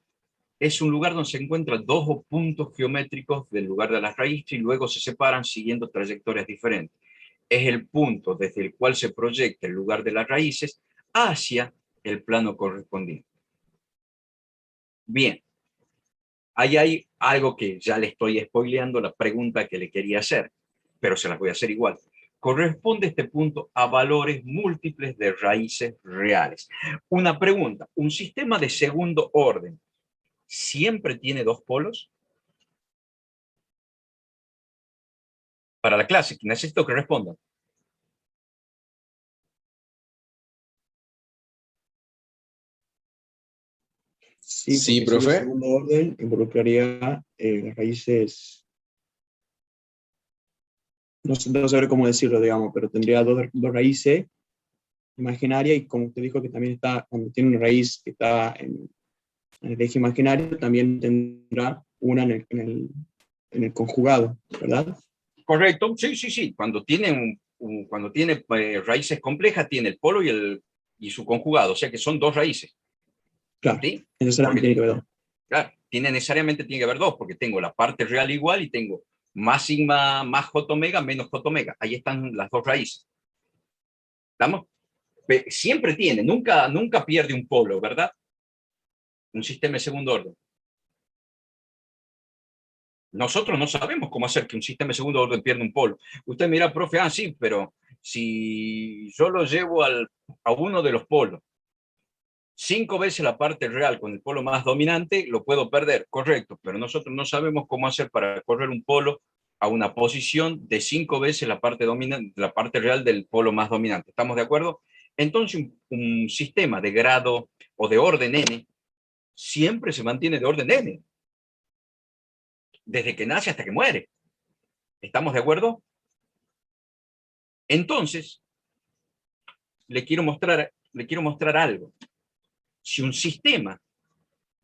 es un lugar donde se encuentran dos puntos geométricos del lugar de las raíces y luego se separan siguiendo trayectorias diferentes. Es el punto desde el cual se proyecta el lugar de las raíces hacia el plano correspondiente. Bien, ahí hay algo que ya le estoy spoileando la pregunta que le quería hacer, pero se las voy a hacer igual. Corresponde este punto a valores múltiples de raíces reales. Una pregunta, ¿un sistema de segundo orden siempre tiene dos polos? Para la clase, necesito que respondan. Sí, Sí, porque si el profe. segundo orden involucraría las raíces, no sabré cómo decirlo, digamos, pero tendría dos raíces imaginarias y como usted dijo que también está, cuando tiene una raíz que está en el eje imaginario, también tendrá una en el conjugado, ¿verdad? Correcto, sí, sí, sí. Cuando tiene, cuando tiene raíces complejas, tiene el polo y su conjugado, o sea que son dos raíces. Claro, ¿Sí? necesariamente tiene que ver dos. Claro, necesariamente tiene que haber dos, porque tengo la parte real igual y tengo más sigma, más j omega, menos j omega. Ahí están las dos raíces. ¿Estamos? Siempre tiene, nunca pierde un polo, ¿verdad? Un sistema de segundo orden. Nosotros no sabemos cómo hacer que un sistema de segundo orden pierda un polo. Usted mira, profe, sí, pero si yo lo llevo a uno de los polos, 5 veces la parte real con el polo más dominante, lo puedo perder, correcto, pero nosotros no sabemos cómo hacer para correr un polo a una posición de 5 veces la parte real del polo más dominante. ¿Estamos de acuerdo? Entonces, un sistema de grado o de orden n siempre se mantiene de orden n, desde que nace hasta que muere. ¿Estamos de acuerdo? Entonces, le quiero mostrar algo. Si un sistema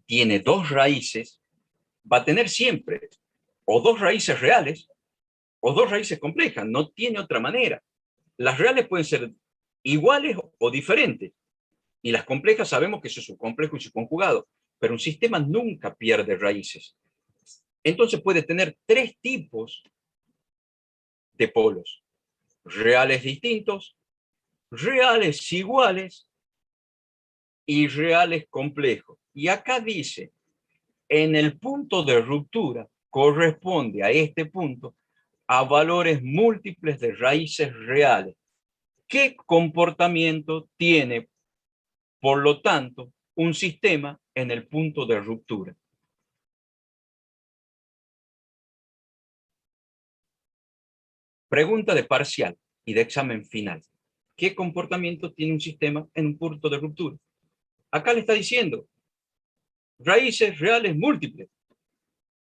tiene dos raíces, va a tener siempre o dos raíces reales o dos raíces complejas. No tiene otra manera. Las reales pueden ser iguales o diferentes. Y las complejas sabemos que eso es un complejo y su conjugado, pero un sistema nunca pierde raíces. Entonces puede tener tres tipos de polos: reales distintos, reales iguales y reales complejos. Y acá dice, en el punto de ruptura corresponde a este punto a valores múltiples de raíces reales. ¿Qué comportamiento tiene, por lo tanto, un sistema en el punto de ruptura? Pregunta de parcial y de examen final. ¿Qué comportamiento tiene un sistema en un punto de ruptura? Acá le está diciendo raíces reales múltiples.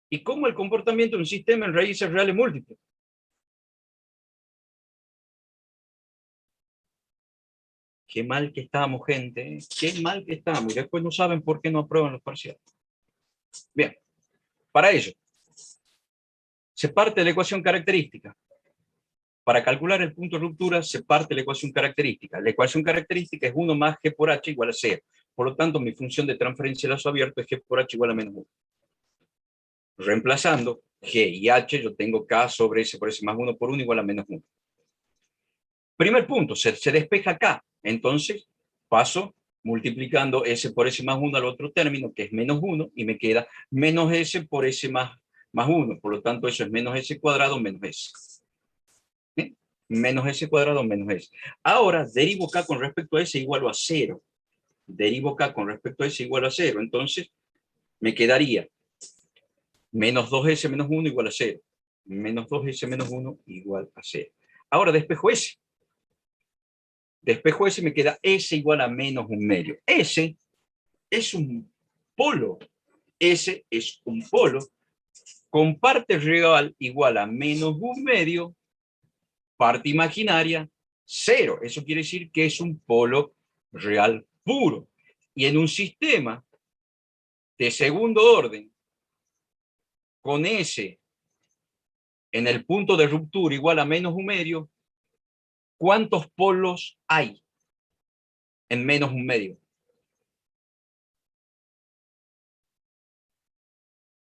¿Y cómo el comportamiento de un sistema en raíces reales múltiples? Qué mal que estamos, gente. Qué mal que estamos. Y después no saben por qué no aprueban los parciales. Bien, para ello, se parte de la ecuación característica. Para calcular el punto de ruptura se parte de la ecuación característica. La ecuación característica es 1 más g por h igual a 0. Por lo tanto, mi función de transferencia de lazo abierto es g por h igual a menos 1. Reemplazando g y h, yo tengo k sobre s por s más 1 por 1 igual a menos 1. Primer punto, se despeja k. Entonces, paso multiplicando s por s más 1 al otro término, que es menos 1, y me queda menos s por s más 1. Por lo tanto, eso es menos s cuadrado menos s. ¿Sí? Menos s cuadrado menos s. Ahora, derivo k con respecto a s igual a 0. Derivo k con respecto a s igual a 0. Entonces, me quedaría menos 2s menos 1 igual a 0. Menos 2s menos 1 igual a 0. Ahora despejo s. Despejo s, me queda s igual a menos 1/2. S es un polo. S es un polo con parte real igual a menos 1/2, parte imaginaria 0. Eso quiere decir que es un polo real puro. Y en un sistema de segundo orden, con S en el punto de ruptura igual a menos 1/2, ¿cuántos polos hay en menos 1/2?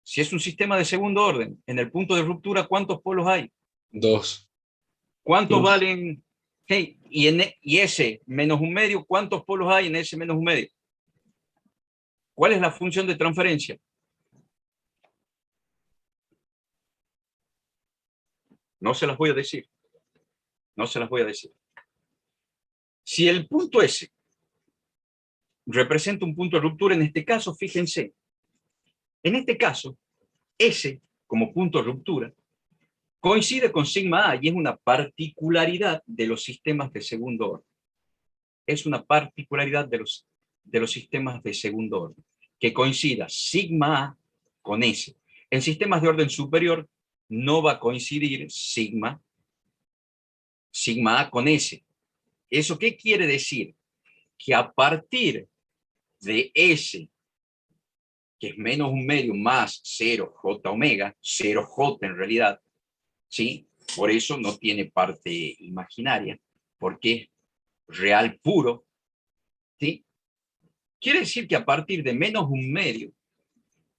Si es un sistema de segundo orden, en el punto de ruptura, ¿cuántos polos hay? 2. ¿Cuántos 2. valen? Hey, y ese menos 1/2, ¿cuántos polos hay en ese menos 1/2? ¿Cuál es la función de transferencia? No se las voy a decir. No se las voy a decir. Si el punto S representa un punto de ruptura, en este caso, fíjense, en este caso, S como punto de ruptura coincide con sigma A y es una particularidad de los sistemas de segundo orden. Es una particularidad de los sistemas de segundo orden, que coincida sigma A con S. En sistemas de orden superior no va a coincidir sigma A con S. ¿Eso qué quiere decir? Que a partir de S, que es menos 1/2 más 0j omega, 0j en realidad, ¿sí? Por eso no tiene parte imaginaria, porque es real puro, ¿sí? Quiere decir que a partir de menos 1/2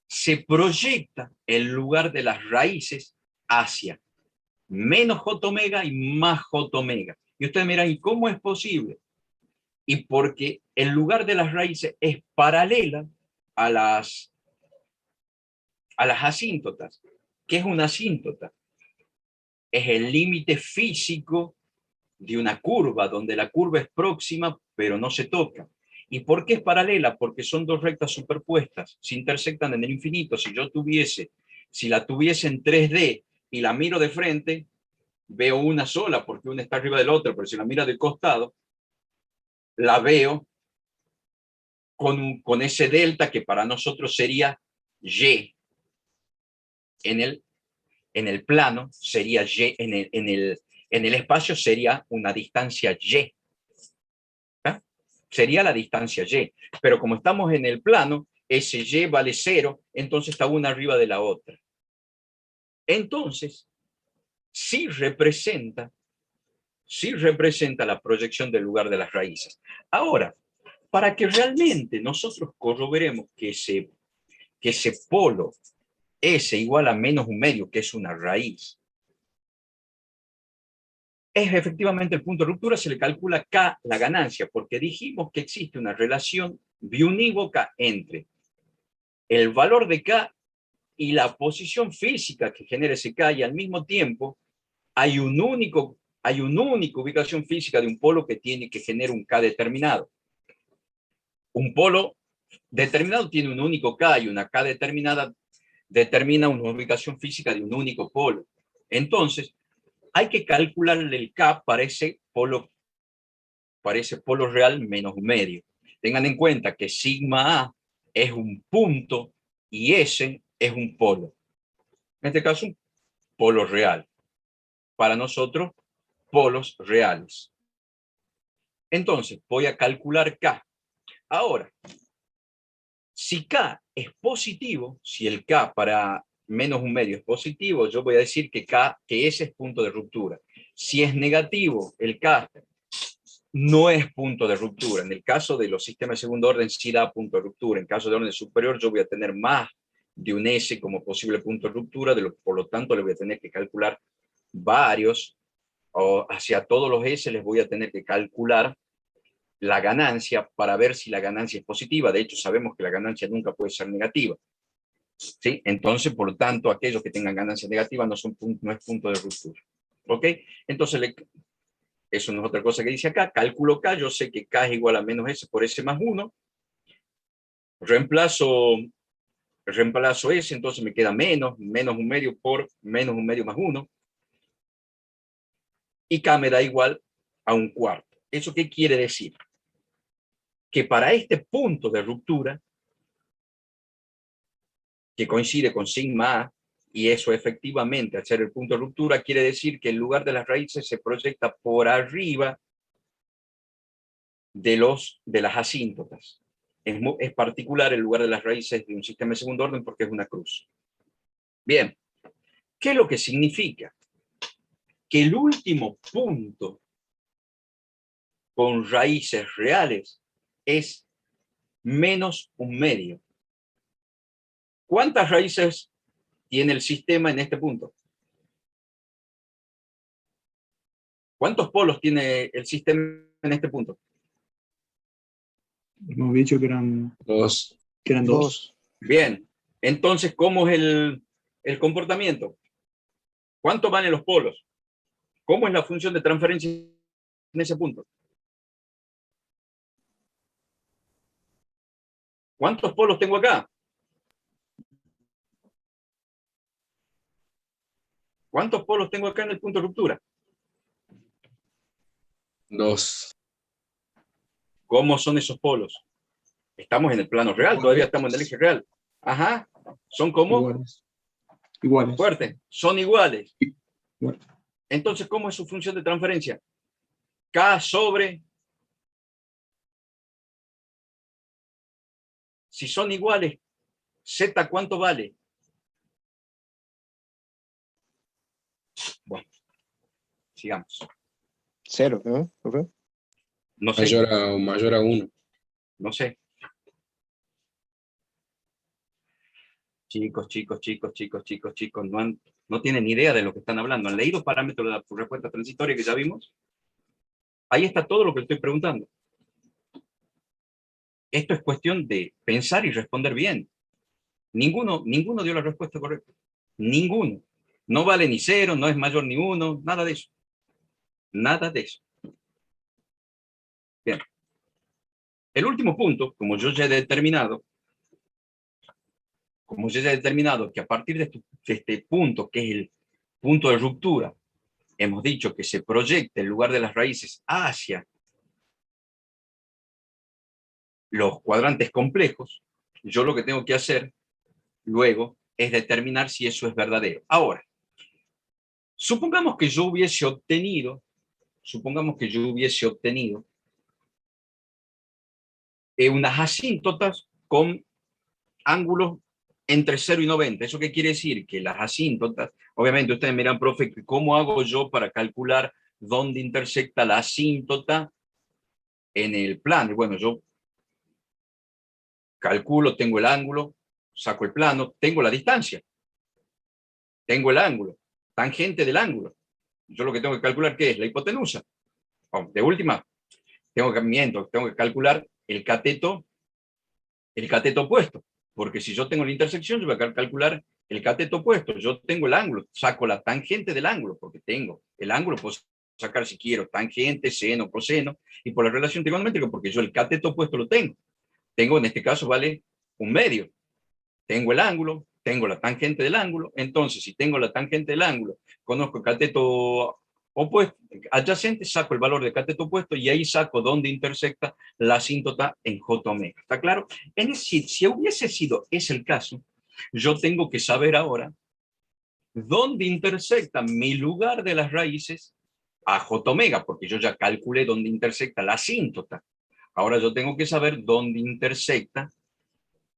se proyecta el lugar de las raíces hacia menos j omega y más j omega. Y ustedes miran, ¿y cómo es posible? Y porque el lugar de las raíces es paralela a las asíntotas. ¿Qué es una asíntota? Es el límite físico de una curva, donde la curva es próxima, pero no se toca. ¿Y por qué es paralela? Porque son dos rectas superpuestas, se intersectan en el infinito. Si la tuviese en 3D y la miro de frente, veo una sola, porque una está arriba de la otra, pero si la miro del costado, la veo con ese delta que para nosotros sería Y. En el plano sería Y, en el espacio sería una distancia Y. ¿Ah? Sería la distancia Y. Pero como estamos en el plano, ese Y vale 0, entonces está una arriba de la otra. Entonces, sí representa sí representa la proyección del lugar de las raíces. Ahora, para que realmente nosotros corroboremos que ese polo S igual a menos un medio, que es una raíz, es efectivamente el punto de ruptura, se le calcula K la ganancia, porque dijimos que existe una relación biunívoca entre el valor de K y la posición física que genera ese K, y al mismo tiempo hay una única ubicación física de un polo que genera un K determinado. Un polo determinado tiene un único K, y una K determinada determina una ubicación física de un único polo. Entonces, hay que calcularle el K para ese polo real menos un medio. Tengan en cuenta que sigma A es un punto y S es un polo. En este caso, un polo real. Para nosotros, polos reales. Entonces, voy a calcular K. Ahora, si K es positivo, si el K para menos un medio es positivo, yo voy a decir que ese es punto de ruptura. Si es negativo, el K no es punto de ruptura. En el caso de los sistemas de segundo orden, sí da punto de ruptura. En caso de orden superior, yo voy a tener más de un S como posible punto de ruptura, por lo tanto, le voy a tener que calcular varios, o hacia todos los S les voy a tener que calcular la ganancia para ver si la ganancia es positiva. De hecho, sabemos que la ganancia nunca puede ser negativa. ¿Sí? Entonces, por lo tanto, aquellos que tengan ganancia negativa no es punto de ruptura. ¿Ok? Entonces, eso no es otra cosa que dice acá. Cálculo K, yo sé que K es igual a menos S por S más 1. Reemplazo S, entonces me queda menos un medio por menos un medio más 1. Y K me da igual a un cuarto. ¿Eso qué quiere decir? Que para este punto de ruptura, que coincide con sigma A, y eso efectivamente, al ser el punto de ruptura, quiere decir que el lugar de las raíces se proyecta por arriba de las asíntotas. Es particular el lugar de las raíces de un sistema de segundo orden porque es una cruz. Bien, ¿qué es lo que significa? Que el último punto con raíces reales es menos un medio. ¿Cuántas raíces tiene el sistema en este punto? ¿Cuántos polos tiene el sistema en este punto? Hemos dicho que eran Dos. dos. Bien, entonces, ¿cómo es el comportamiento? ¿Cuánto valen los polos? ¿Cómo es la función de transferencia en ese punto? ¿Cuántos polos tengo acá? ¿Cuántos polos tengo acá en el punto de ruptura? Dos. ¿Cómo son esos polos? Estamos en el plano real, todavía estamos en el eje real. Ajá, ¿son como? Iguales. Fuerte, son iguales. Igual. Entonces, ¿cómo es su función de transferencia? K sobre... Si son iguales, Z, ¿cuánto vale? Bueno, sigamos. 0, ¿no? No sé, Mayor a 1. no sé. Chicos, no tienen ni idea de lo que están hablando. ¿Han leído parámetros de la respuesta transitoria que ya vimos? Ahí está todo lo que estoy preguntando. Esto es cuestión de pensar y responder bien. Ninguno dio la respuesta correcta. Ninguno. No vale ni 0, no es mayor ni 1, nada de eso. Nada de eso. Bien. El último punto, como yo ya he determinado, que a partir de este punto, que es el punto de ruptura, hemos dicho que se proyecta el lugar de las raíces hacia los cuadrantes complejos, yo lo que tengo que hacer luego es determinar si eso es verdadero. Ahora, supongamos que yo hubiese obtenido unas asíntotas con ángulos entre 0 y 90. ¿Eso qué quiere decir? Que las asíntotas, obviamente ustedes me dirán, profe, ¿cómo hago yo para calcular dónde intersecta la asíntota en el plano. Y bueno, yo calculo, tengo el ángulo, saco el plano, tengo la distancia, tengo el ángulo, tangente del ángulo. Yo lo que tengo que calcular, ¿qué es? La hipotenusa. De última, tengo que calcular el cateto opuesto, porque si yo tengo la intersección, yo voy a calcular el cateto opuesto. Yo tengo el ángulo, saco la tangente del ángulo, porque tengo el ángulo, puedo sacar si quiero tangente, seno, coseno, y por la relación trigonométrica, porque yo el cateto opuesto lo tengo. Tengo, en este caso, vale un medio. Tengo el ángulo, tengo la tangente del ángulo, entonces si tengo la tangente del ángulo, conozco el cateto opuesto, adyacente, saco el valor del cateto opuesto y ahí saco dónde intersecta la asíntota en J omega. ¿Está claro? Es decir, si hubiese sido ese el caso, yo tengo que saber ahora dónde intersecta mi lugar de las raíces a J omega, porque yo ya calculé dónde intersecta la asíntota. Ahora yo tengo que saber dónde intersecta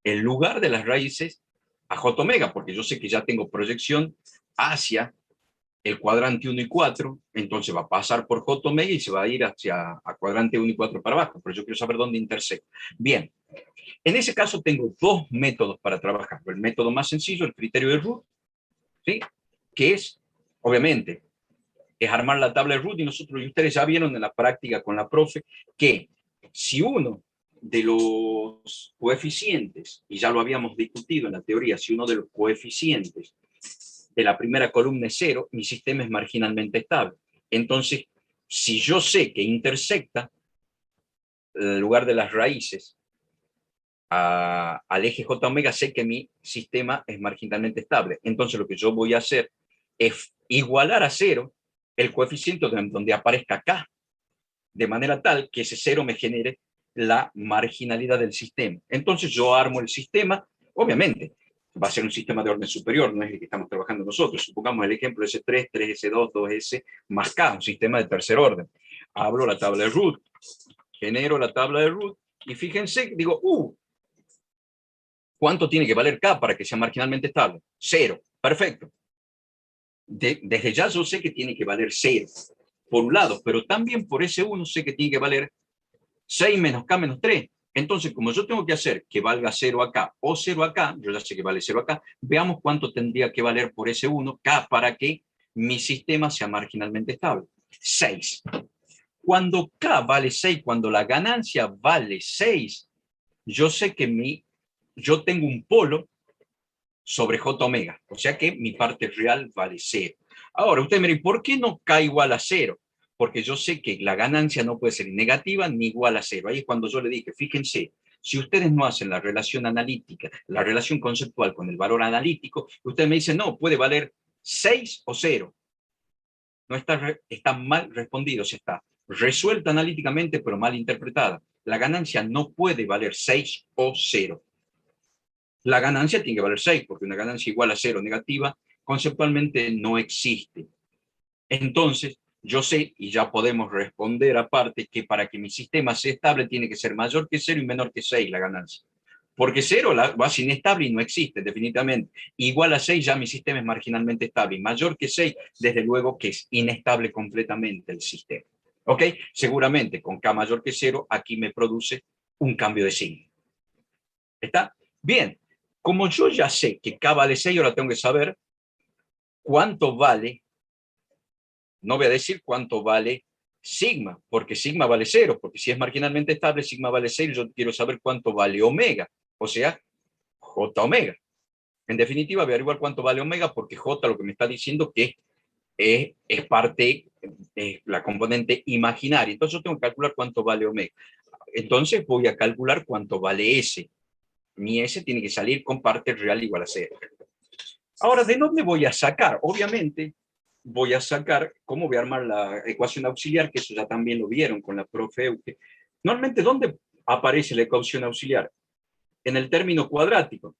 el lugar de las raíces a J omega, porque yo sé que ya tengo proyección hacia el cuadrante 1 y 4, entonces va a pasar por J omega y se va a ir hacia a cuadrante 1 y 4 para abajo, pero yo quiero saber dónde intersecta. Bien, en ese caso tengo dos métodos para trabajar. El método más sencillo, el criterio de Root, ¿sí? Que es, obviamente, es armar la tabla de Root y ustedes ya vieron en la práctica con la profe que si uno de los coeficientes, y ya lo habíamos discutido en la teoría, si uno de los coeficientes de la primera columna es 0, mi sistema es marginalmente estable. Entonces, si yo sé que intersecta el lugar de las raíces al eje J omega, sé que mi sistema es marginalmente estable. Entonces, lo que yo voy a hacer es igualar a 0 el coeficiente donde aparezca K, de manera tal que ese 0 me genere la marginalidad del sistema. Entonces yo armo el sistema, obviamente, va a ser un sistema de orden superior, no es el que estamos trabajando nosotros. Supongamos el ejemplo S3, 3S2, 2S más K, un sistema de tercer orden. Abro la tabla de Root, genero la tabla de Root y fíjense, digo, ¿cuánto tiene que valer K para que sea marginalmente estable? 0, perfecto. Desde ya yo sé que tiene que valer 0, por un lado, pero también por ese 1 sé que tiene que valer 6 menos K menos 3. Entonces, como yo tengo que hacer que valga 0 acá o 0 acá, yo ya sé que vale 0 acá, veamos cuánto tendría que valer por ese 1 K para que mi sistema sea marginalmente estable. 6. Cuando K vale 6, cuando la ganancia vale 6, yo sé que yo tengo un polo sobre J omega, o sea que mi parte real vale 0. Ahora, usted me dice, ¿por qué no K igual a 0? Porque yo sé que la ganancia no puede ser negativa ni igual a 0. Ahí es cuando yo le dije, fíjense, si ustedes no hacen la relación analítica, la relación conceptual con el valor analítico, usted me dice, no, puede valer 6 o 0. No está mal respondido, se está resuelta analíticamente, pero mal interpretada. La ganancia no puede valer 6 o 0. La ganancia tiene que valer 6, porque una ganancia igual a 0 negativa conceptualmente no existe. Entonces, yo sé, y ya podemos responder aparte, que para que mi sistema sea estable tiene que ser mayor que 0 y menor que 6 la ganancia. Porque 0 va a ser inestable y no existe, definitivamente. Igual a 6 ya mi sistema es marginalmente estable. Y mayor que 6, desde luego que es inestable completamente el sistema. ¿Ok? Seguramente con K mayor que 0, aquí me produce un cambio de signo. ¿Está? Bien. Como yo ya sé que K vale 6, ahora tengo que saber cuánto vale, no voy a decir cuánto vale sigma, porque sigma vale 0, porque si es marginalmente estable, sigma vale 6, yo quiero saber cuánto vale omega, o sea, J omega. En definitiva, voy a averiguar cuánto vale omega, porque J lo que me está diciendo que es parte, la componente imaginaria. Entonces yo tengo que calcular cuánto vale omega. Entonces voy a calcular cuánto vale S. Mi S tiene que salir con parte real igual a 0. Ahora, ¿de dónde voy a sacar? Obviamente, voy a sacar cómo voy a armar la ecuación auxiliar, que eso ya también lo vieron con la profe Euge. Normalmente, ¿dónde aparece la ecuación auxiliar? En el término cuadrático.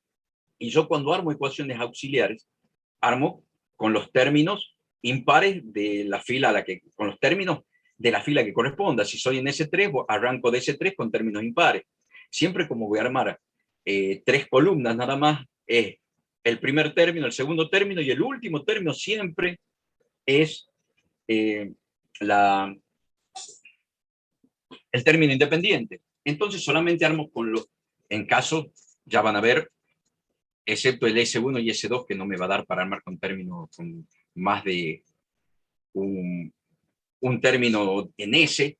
Y yo cuando armo ecuaciones auxiliares, armo con los términos impares de la fila a la que, con los términos de la fila que corresponda. Si soy en S3, arranco de S3 con términos impares. Siempre como voy a armar 3 columnas nada más, es el primer término, el segundo término y el último término siempre es el término independiente. Entonces solamente armo con los, en caso, ya van a ver, excepto el S1 y S2, que no me va a dar para armar con términos con más de un término en S.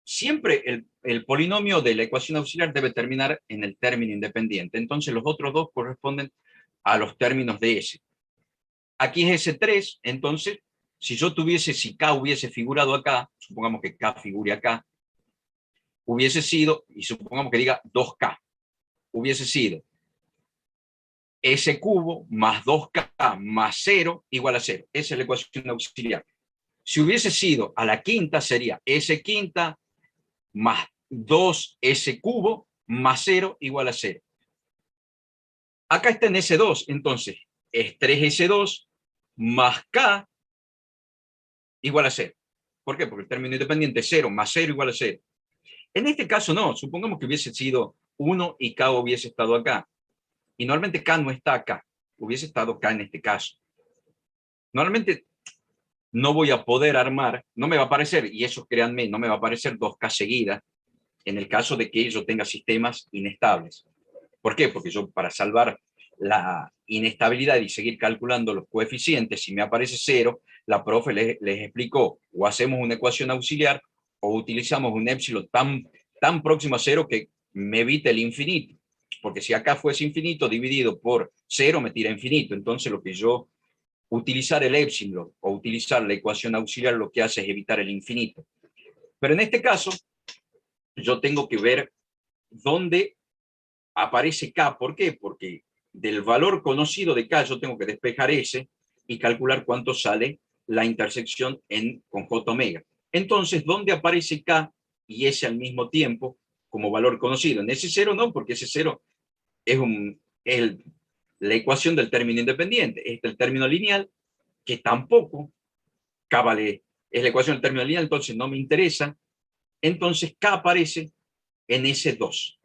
Siempre el polinomio de la ecuación auxiliar debe terminar en el término independiente. Entonces los otros dos corresponden a los términos de S. Aquí es S3, entonces, si yo tuviese, si K hubiese figurado acá, supongamos que K figure acá, hubiese sido, y supongamos que diga 2K, hubiese sido S cubo más 2K más 0 igual a 0. Esa es la ecuación auxiliar. Si hubiese sido a la quinta, sería S quinta más 2S cubo más 0 igual a 0. Acá está en S2, entonces es 3S2 más K igual a 0. ¿Por qué? Porque el término independiente es 0 más 0 igual a 0. En este caso no, supongamos que hubiese sido 1 y K hubiese estado acá. Y normalmente K no está acá, hubiese estado K en este caso. Normalmente no voy a poder armar, no me va a aparecer, y eso créanme, no me va a aparecer 2K seguidas en el caso de que yo tenga sistemas inestables. ¿Por qué? Porque yo para salvar la inestabilidad y seguir calculando los coeficientes, si me aparece 0, la profe les explicó, o hacemos una ecuación auxiliar o utilizamos un épsilon tan próximo a 0 que me evite el infinito. Porque si acá fuese infinito dividido por 0 me tira infinito. Entonces lo que yo, utilizar el épsilon o utilizar la ecuación auxiliar lo que hace es evitar el infinito. Pero en este caso yo tengo que ver dónde aparece K. ¿Por qué? Porque del valor conocido de K yo tengo que despejar S y calcular cuánto sale la intersección con J omega. Entonces, ¿dónde aparece K y S al mismo tiempo como valor conocido? En S0 no, porque S0 es la ecuación del término independiente. Es el término lineal, que tampoco K vale, es la ecuación del término lineal, entonces no me interesa. Entonces K aparece en S2.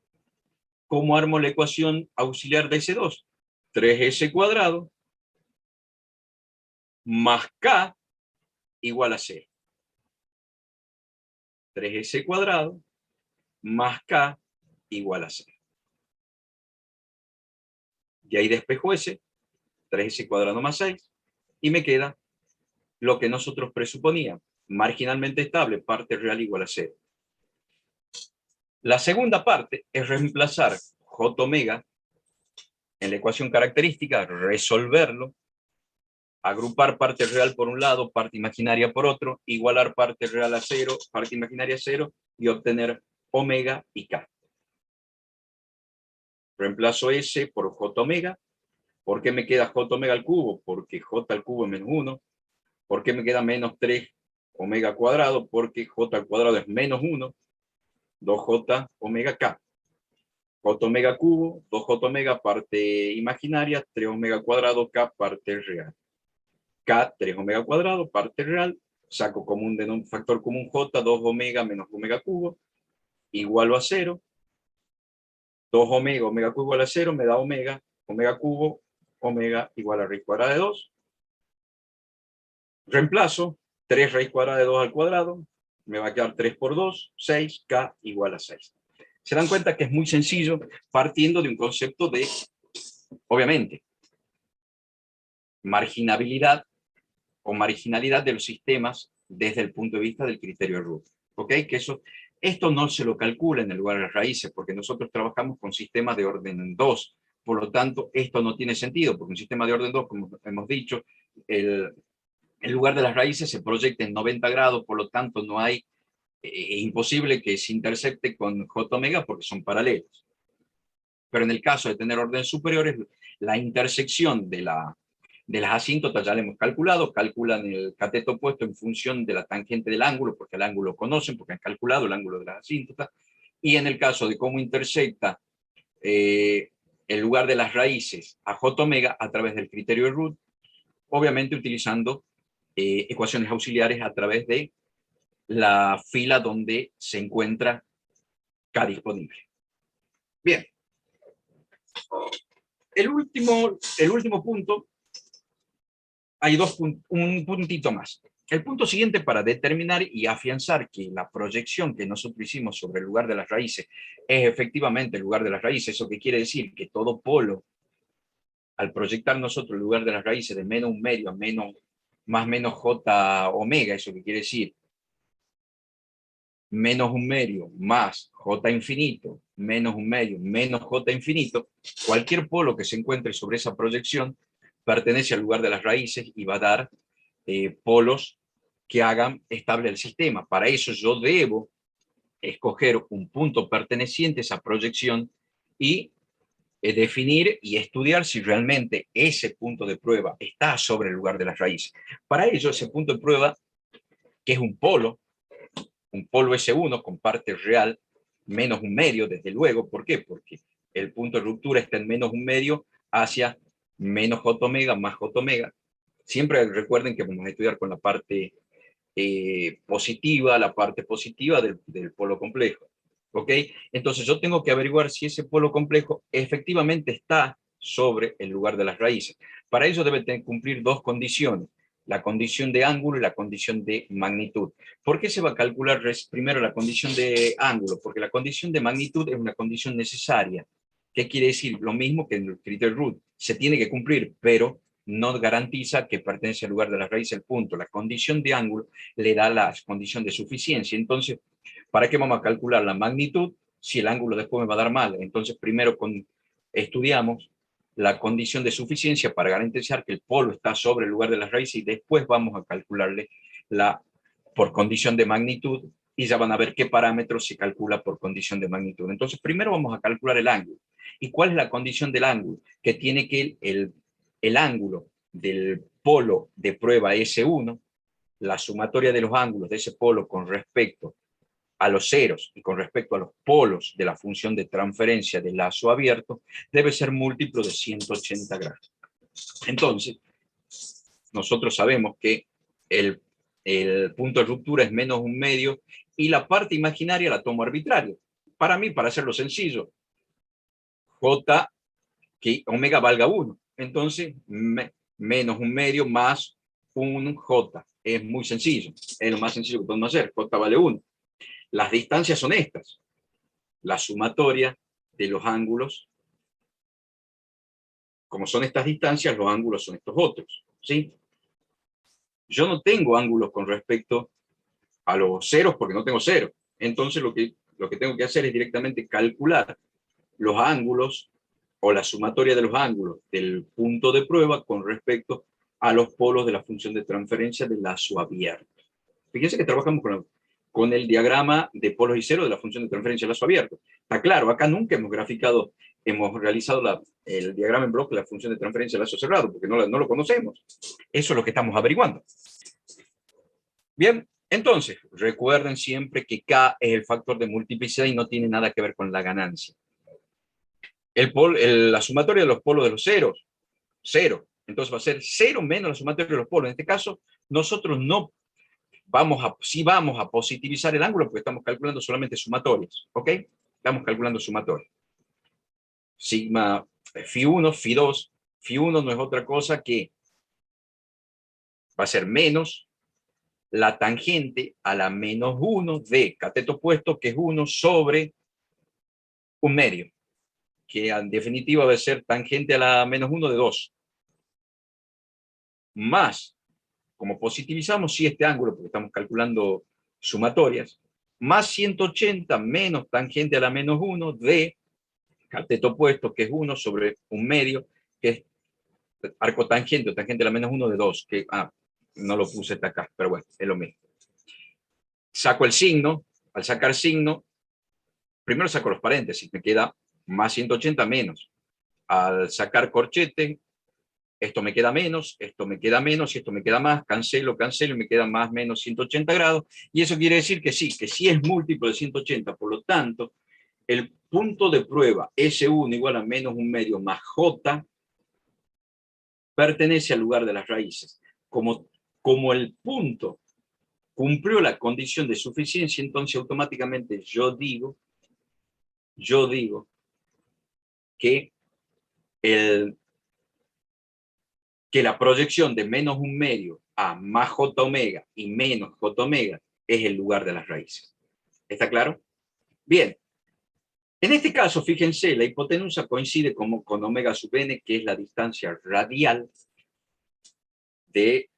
¿Cómo armo la ecuación auxiliar de S2? 3S cuadrado más K igual a 0. 3S cuadrado más K igual a 0. Y ahí despejo S, 3S cuadrado más 6, y me queda lo que nosotros presuponíamos, marginalmente estable, parte real igual a 0. La segunda parte es reemplazar J omega en la ecuación característica, resolverlo, agrupar parte real por un lado, parte imaginaria por otro, igualar parte real a 0, parte imaginaria a 0, y obtener omega y K. Reemplazo S por J omega. ¿Por qué me queda J omega al cubo? Porque J al cubo es menos 1. ¿Por qué me queda menos 3 omega cuadrado? Porque J al cuadrado es menos 1. 2J omega K. J omega cubo, 2J omega parte imaginaria, 3 omega cuadrado K parte real. K, 3 omega cuadrado, parte real, saco como un factor común J, 2 omega menos omega cubo, igual a 0. 2 omega, omega cubo igual a 0, me da omega, omega cubo, omega igual a raíz cuadrada de 2. Reemplazo, 3 raíz cuadrada de 2 al cuadrado, me va a quedar 3 por 2, 6, K igual a 6. Se dan cuenta que es muy sencillo, partiendo de un concepto de, obviamente, marginabilidad o marginalidad de los sistemas desde el punto de vista del criterio root. ¿Ok? Que esto no se lo calcula en el lugar de las raíces, porque nosotros trabajamos con sistemas de orden 2. Por lo tanto, esto no tiene sentido, porque un sistema de orden 2, como hemos dicho, el lugar de las raíces se proyecta en 90 grados, por lo tanto no hay, es imposible que se intercepte con J omega porque son paralelos. Pero en el caso de tener órdenes superiores, la intersección de las asíntotas ya la hemos calculado, calculan el cateto opuesto en función de la tangente del ángulo, porque el ángulo conocen, porque han calculado el ángulo de las asíntotas, y en el caso de cómo intersecta el lugar de las raíces a J omega a través del criterio de root, obviamente utilizando ecuaciones auxiliares a través de la fila donde se encuentra K disponible. Bien. El último punto, hay un puntito más. El punto siguiente para determinar y afianzar que la proyección que nosotros hicimos sobre el lugar de las raíces es efectivamente el lugar de las raíces, eso que quiere decir que todo polo, al proyectar nosotros el lugar de las raíces de menos un medio a menos, más menos j omega, eso que quiere decir menos un medio más j infinito, menos un medio menos j infinito, cualquier polo que se encuentre sobre esa proyección pertenece al lugar de las raíces y va a dar polos que hagan estable el sistema. Para eso yo debo escoger un punto perteneciente a esa proyección y definir y estudiar si realmente ese punto de prueba está sobre el lugar de las raíces. Para ello, ese punto de prueba, que es un polo S1 con parte real menos un medio, desde luego. ¿Por qué? Porque el punto de ruptura está en menos un medio hacia menos j omega más j omega. Siempre recuerden que vamos a estudiar con la parte positiva, la parte positiva del polo complejo. ¿Ok? Entonces yo tengo que averiguar si ese polo complejo efectivamente está sobre el lugar de las raíces. Para ello debe cumplir dos condiciones, la condición de ángulo y la condición de magnitud. ¿Por qué se va a calcular primero la condición de ángulo? Porque la condición de magnitud es una condición necesaria. ¿Qué quiere decir? Lo mismo que en el criterio root. Se tiene que cumplir, pero no garantiza que pertenece al lugar de la raíz el punto. La condición de ángulo le da la condición de suficiencia. Entonces, ¿para qué vamos a calcular la magnitud si el ángulo después me va a dar mal? Entonces, primero estudiamos la condición de suficiencia para garantizar que el polo está sobre el lugar de la raíz y después vamos a calcularle por condición de magnitud y ya van a ver qué parámetros se calcula por condición de magnitud. Entonces, primero vamos a calcular el ángulo. ¿Y cuál es la condición del ángulo? Que tiene que el ángulo del polo de prueba S1, la sumatoria de los ángulos de ese polo con respecto a los ceros y con respecto a los polos de la función de transferencia del lazo abierto, debe ser múltiplo de 180 grados. Entonces, nosotros sabemos que el punto de ruptura es menos un medio y la parte imaginaria la tomo arbitraria. Para mí, para hacerlo sencillo, J, que omega valga 1. Entonces, menos un medio más un J. Es muy sencillo. Es lo más sencillo que podemos hacer. J vale 1. Las distancias son estas. La sumatoria de los ángulos. Como son estas distancias, los ángulos son estos otros. ¿Sí? Yo no tengo ángulos con respecto a los ceros porque no tengo cero. Entonces lo que tengo que hacer es directamente calcular los ángulos o la sumatoria de los ángulos del punto de prueba con respecto a los polos de la función de transferencia del lazo abierto. Fíjense que trabajamos con el diagrama de polos y cero de la función de transferencia del lazo abierto. Está claro, acá nunca hemos realizado el diagrama en bloque de la función de transferencia del lazo cerrado, porque no lo conocemos. Eso es lo que estamos averiguando. Bien, entonces, recuerden siempre que K es el factor de multiplicidad y no tiene nada que ver con la ganancia. La sumatoria de los polos de los ceros, 0. Entonces va a ser 0 menos la sumatoria de los polos. En este caso, nosotros no sí vamos a positivizar el ángulo porque estamos calculando solamente sumatorias. ¿Ok? Estamos calculando sumatorias. Sigma Φ1, Φ2. Φ1 no es otra cosa que va a ser menos la tangente a la menos 1 de cateto opuesto, que es 1 sobre un medio, que en definitiva va a ser tangente a la menos 1 de 2. Más, como positivizamos sí este ángulo, porque estamos calculando sumatorias, más 180 menos tangente a la menos 1 de cateto opuesto, que es 1 sobre un medio, que es arco tangente o tangente a la menos 1 de 2, que no lo puse hasta acá, pero bueno, es lo mismo. Saco el signo, al sacar signo, primero saco los paréntesis, me queda más 180 menos. Al sacar corchete, esto me queda menos, esto me queda menos y esto me queda más, cancelo y me queda más menos 180 grados. Y eso quiere decir que sí es múltiplo de 180, por lo tanto, el punto de prueba S1 igual a menos un medio más J pertenece al lugar de las raíces. Como el punto cumplió la condición de suficiencia, entonces automáticamente yo digo que que la proyección de menos un medio a más j omega y menos j omega es el lugar de las raíces. ¿Está claro? Bien. En este caso, fíjense, la hipotenusa coincide con omega sub n, que es la distancia radial del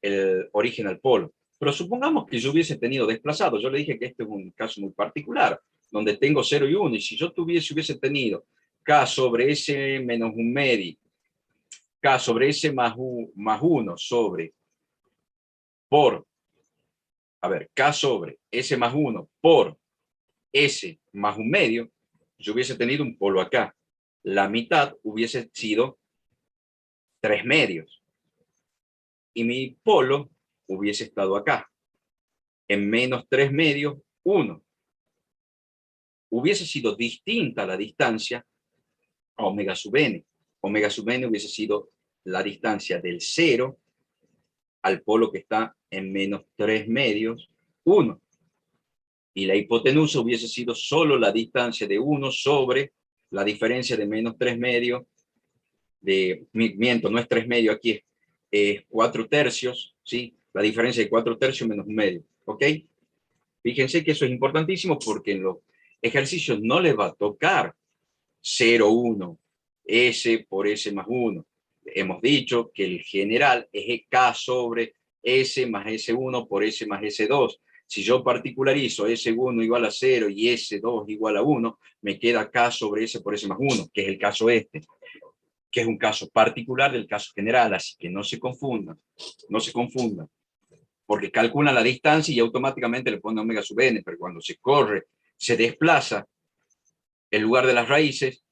origen al polo. Pero supongamos que yo hubiese tenido desplazado. Yo le dije que este es un caso muy particular, donde tengo 0 y 1. Y si yo hubiese tenido k sobre s menos un medio, k sobre s más 1 sobre, k sobre s más 1 por s más un medio, yo hubiese tenido un polo acá. La mitad hubiese sido 3 medios. Y mi polo hubiese estado acá. En menos 3 medios, 1. Hubiese sido distinta la distancia a omega sub n. Omega sub n hubiese sido la distancia del 0 al polo que está en menos 3 medios, 1. Y la hipotenusa hubiese sido solo la distancia de 1 sobre la diferencia de menos 3 medios, no es 3 medios, aquí es 4 tercios, ¿sí? La diferencia de 4 tercios menos un medio, ¿ok? Fíjense que eso es importantísimo porque en los ejercicios no les va a tocar 0, 1, S por S más 1. Hemos dicho que el general es K sobre S más S1 por S más S2. Si yo particularizo S1 igual a 0 y S2 igual a 1, me queda K sobre S por S más 1, que es el caso este, que es un caso particular del caso general, así que no se confundan, porque calcula la distancia y automáticamente le pone omega sub n, pero cuando se corre, se desplaza el lugar de las raíces,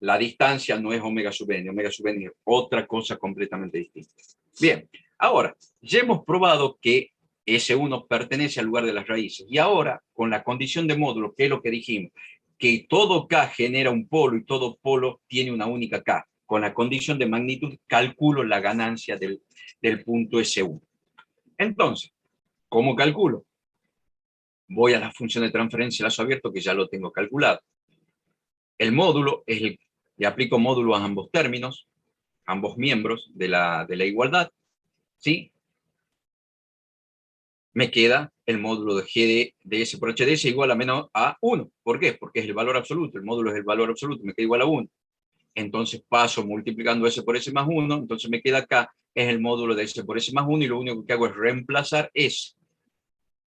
la distancia no es omega sub n es otra cosa completamente distinta. Bien, ahora, ya hemos probado que S1 pertenece al lugar de las raíces, y ahora, con la condición de módulo, ¿qué es lo que dijimos? Que todo K genera un polo y todo polo tiene una única K. Con la condición de magnitud, calculo la ganancia del punto S1. Entonces, ¿cómo calculo? Voy a la función de transferencia de lazo abierto, que ya lo tengo calculado. El módulo es le aplico módulo a ambos términos, ambos miembros de la igualdad, ¿sí? Me queda el módulo de G de S por H de S igual a menos a 1. ¿Por qué? Porque es el valor absoluto, el módulo es el valor absoluto, me queda igual a 1. Entonces paso multiplicando S por S más 1, entonces me queda acá, es el módulo de S por S más 1, y lo único que hago es reemplazar S.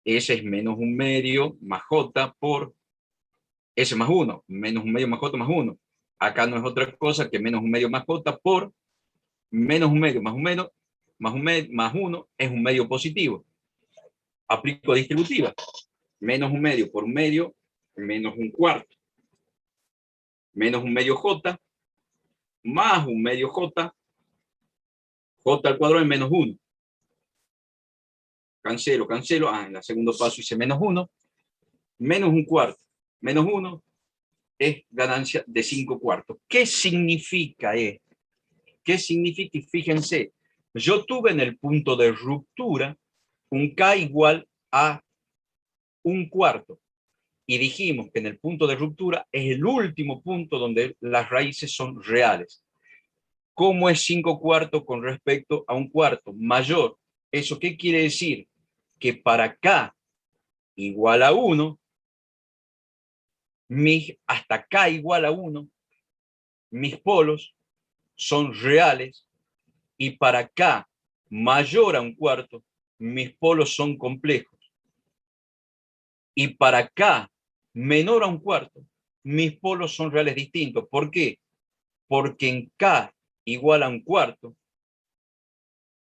S es menos un medio más J por S más 1, menos un medio más J más 1. Acá no es otra cosa que menos un medio más J por menos un medio más un menos, más 1 es un medio positivo. Aplico distributiva. Menos un medio por un medio, menos un cuarto. Menos un medio J, más un medio J, J al cuadrado es menos 1. Cancelo, cancelo. En el segundo paso hice menos 1. Menos un cuarto. Menos 1 es ganancia de 5 cuartos. ¿Qué significa esto? ¿Qué significa? Fíjense, yo tuve en el punto de ruptura un K igual a un cuarto. Y dijimos que en el punto de ruptura es el último punto donde las raíces son reales. ¿Cómo es 5 cuartos con respecto a un cuarto? Mayor. ¿Eso qué quiere decir? Que para K igual a 1, hasta K igual a 1, mis polos son reales, y para K mayor a un cuarto, mis polos son complejos. Y para K menor a un cuarto, mis polos son reales distintos. ¿Por qué? Porque en K igual a un cuarto,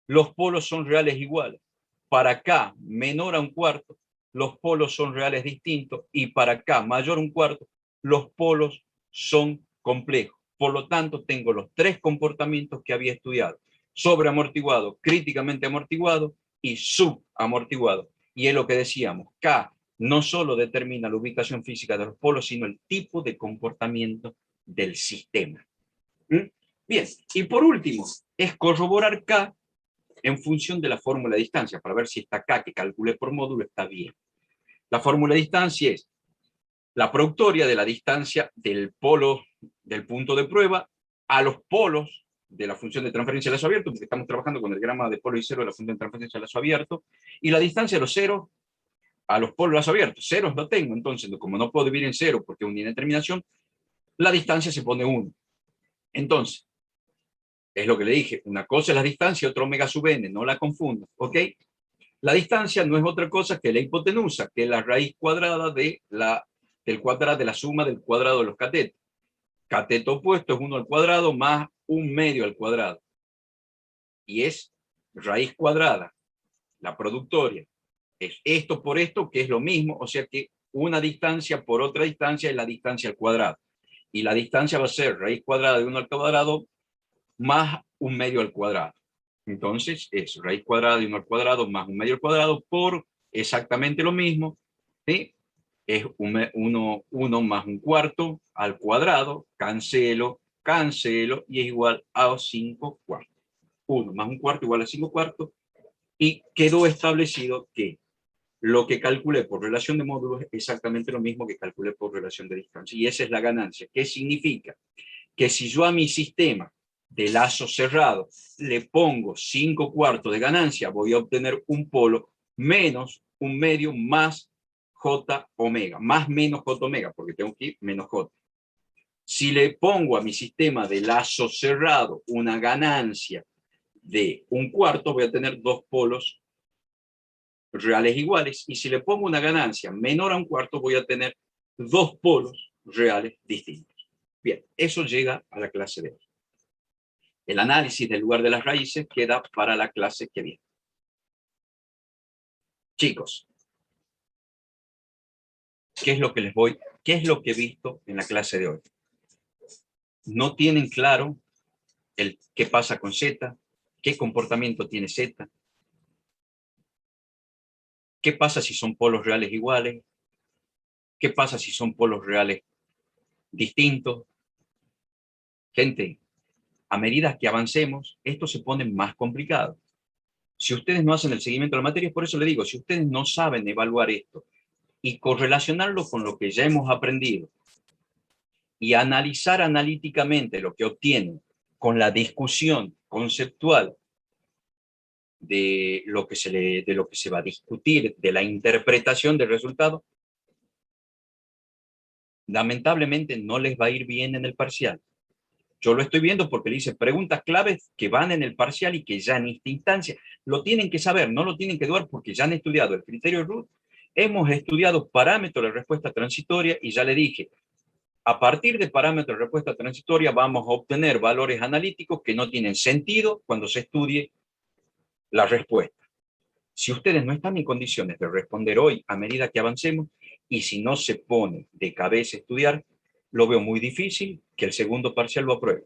los polos son reales iguales. Para K menor a un cuarto, los polos son reales distintos. Y para K mayor a un cuarto, los polos son complejos. Por lo tanto, tengo los 3 comportamientos que había estudiado: sobreamortiguado, críticamente amortiguado y subamortiguado. Y es lo que decíamos, K no solo determina la ubicación física de los polos, sino el tipo de comportamiento del sistema. Bien, y por último, es corroborar K en función de la fórmula de distancia, para ver si esta K que calculé por módulo está bien. La fórmula de distancia es la productoria de la distancia del polo, del punto de prueba, a los polos de la función de transferencia de lazo abierto, porque estamos trabajando con el grama de polo y cero de la función de transferencia de lazo abierto, y la distancia de los ceros a los polos lazo abiertos. Ceros no tengo, entonces, como no puedo dividir en cero porque es una indeterminación, la distancia se pone 1. Entonces, es lo que le dije, una cosa es la distancia, otra omega sub n, no la confundo, ¿ok? La distancia no es otra cosa que la hipotenusa, que es la raíz cuadrada del cuadrado de la suma del cuadrado de los catetos. Cateto opuesto es 1 al cuadrado más 1/2 al cuadrado. Y es raíz cuadrada, la productoria. Es esto por esto, que es lo mismo, o sea que una distancia por otra distancia es la distancia al cuadrado. Y la distancia va a ser raíz cuadrada de 1 al cuadrado más 1/2 al cuadrado. Entonces es raíz cuadrada de 1 al cuadrado más 1/2 al cuadrado por exactamente lo mismo, ¿sí? Es 1 más 1/4 al cuadrado, cancelo, cancelo, y es igual a 5/4. 1 más 1/4 igual a 5/4, y quedó establecido que lo que calculé por relación de módulos es exactamente lo mismo que calculé por relación de distancia. Y esa es la ganancia. ¿Qué significa? Que si yo a mi sistema de lazo cerrado le pongo 5/4 de ganancia, voy a obtener un polo menos 1/2 más J omega, más menos J omega, porque tengo que ir menos J. Si le pongo a mi sistema de lazo cerrado una ganancia de 1/4, voy a tener 2 polos reales iguales, y si le pongo una ganancia menor a 1/4, voy a tener 2 polos reales distintos. Bien, eso llega a la clase de hoy. El análisis del lugar de las raíces queda para la clase que viene. Chicos, ¿qué es lo que he visto en la clase de hoy? No tienen claro qué pasa con Z, qué comportamiento tiene Z, qué pasa si son polos reales iguales, qué pasa si son polos reales distintos. Gente, a medida que avancemos, esto se pone más complicado. Si ustedes no hacen el seguimiento de la materia, por eso le digo, si ustedes no saben evaluar esto y correlacionarlo con lo que ya hemos aprendido y analizar analíticamente lo que obtienen con la discusión conceptual de lo que se va a discutir, de la interpretación del resultado, lamentablemente no les va a ir bien en el parcial. Yo lo estoy viendo porque le hice preguntas claves que van en el parcial y que ya en esta instancia lo tienen que saber, no lo tienen que dudar, porque ya han estudiado el criterio Ruth, hemos estudiado parámetros de respuesta transitoria, y ya le dije, a partir de parámetros de respuesta transitoria vamos a obtener valores analíticos que no tienen sentido cuando se estudie la respuesta. Si ustedes no están en condiciones de responder hoy a medida que avancemos, y si no se pone de cabeza a estudiar, lo veo muy difícil que el segundo parcial lo apruebe.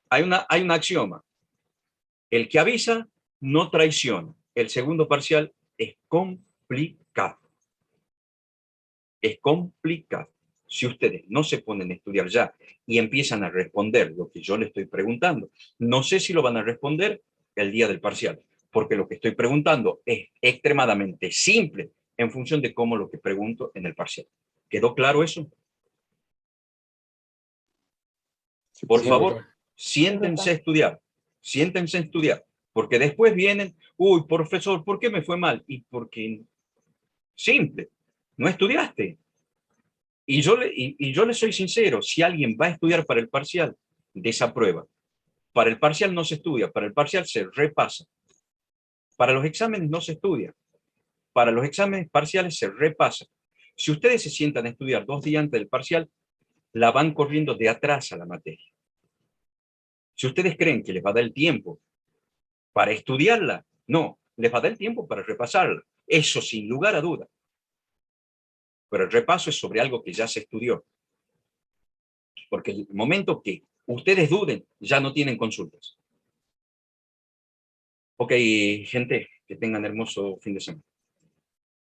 Hay un axioma. El que avisa no traiciona. El segundo parcial es complicado. Es complicado. Si ustedes no se ponen a estudiar ya y empiezan a responder lo que yo les estoy preguntando, no sé si lo van a responder el día del parcial, porque lo que estoy preguntando es extremadamente simple en función de cómo lo que pregunto en el parcial. ¿Quedó claro eso? Por favor, siéntense a estudiar, siéntense a estudiar, porque después vienen, uy, profesor, ¿por qué me fue mal? Y porque, simple, no estudiaste. Y yo le soy sincero, si alguien va a estudiar para el parcial, desaprueba. Para el parcial no se estudia, para el parcial se repasa. Para los exámenes no se estudia, para los exámenes parciales se repasa. Si ustedes se sientan a estudiar 2 días antes del parcial, la van corriendo de atrás a la materia. Si ustedes creen que les va a dar el tiempo para estudiarla, no, les va a dar el tiempo para repasarla. Eso sin lugar a duda. Pero el repaso es sobre algo que ya se estudió. Porque el momento que ustedes duden, ya no tienen consultas. Ok, gente, que tengan hermoso fin de semana.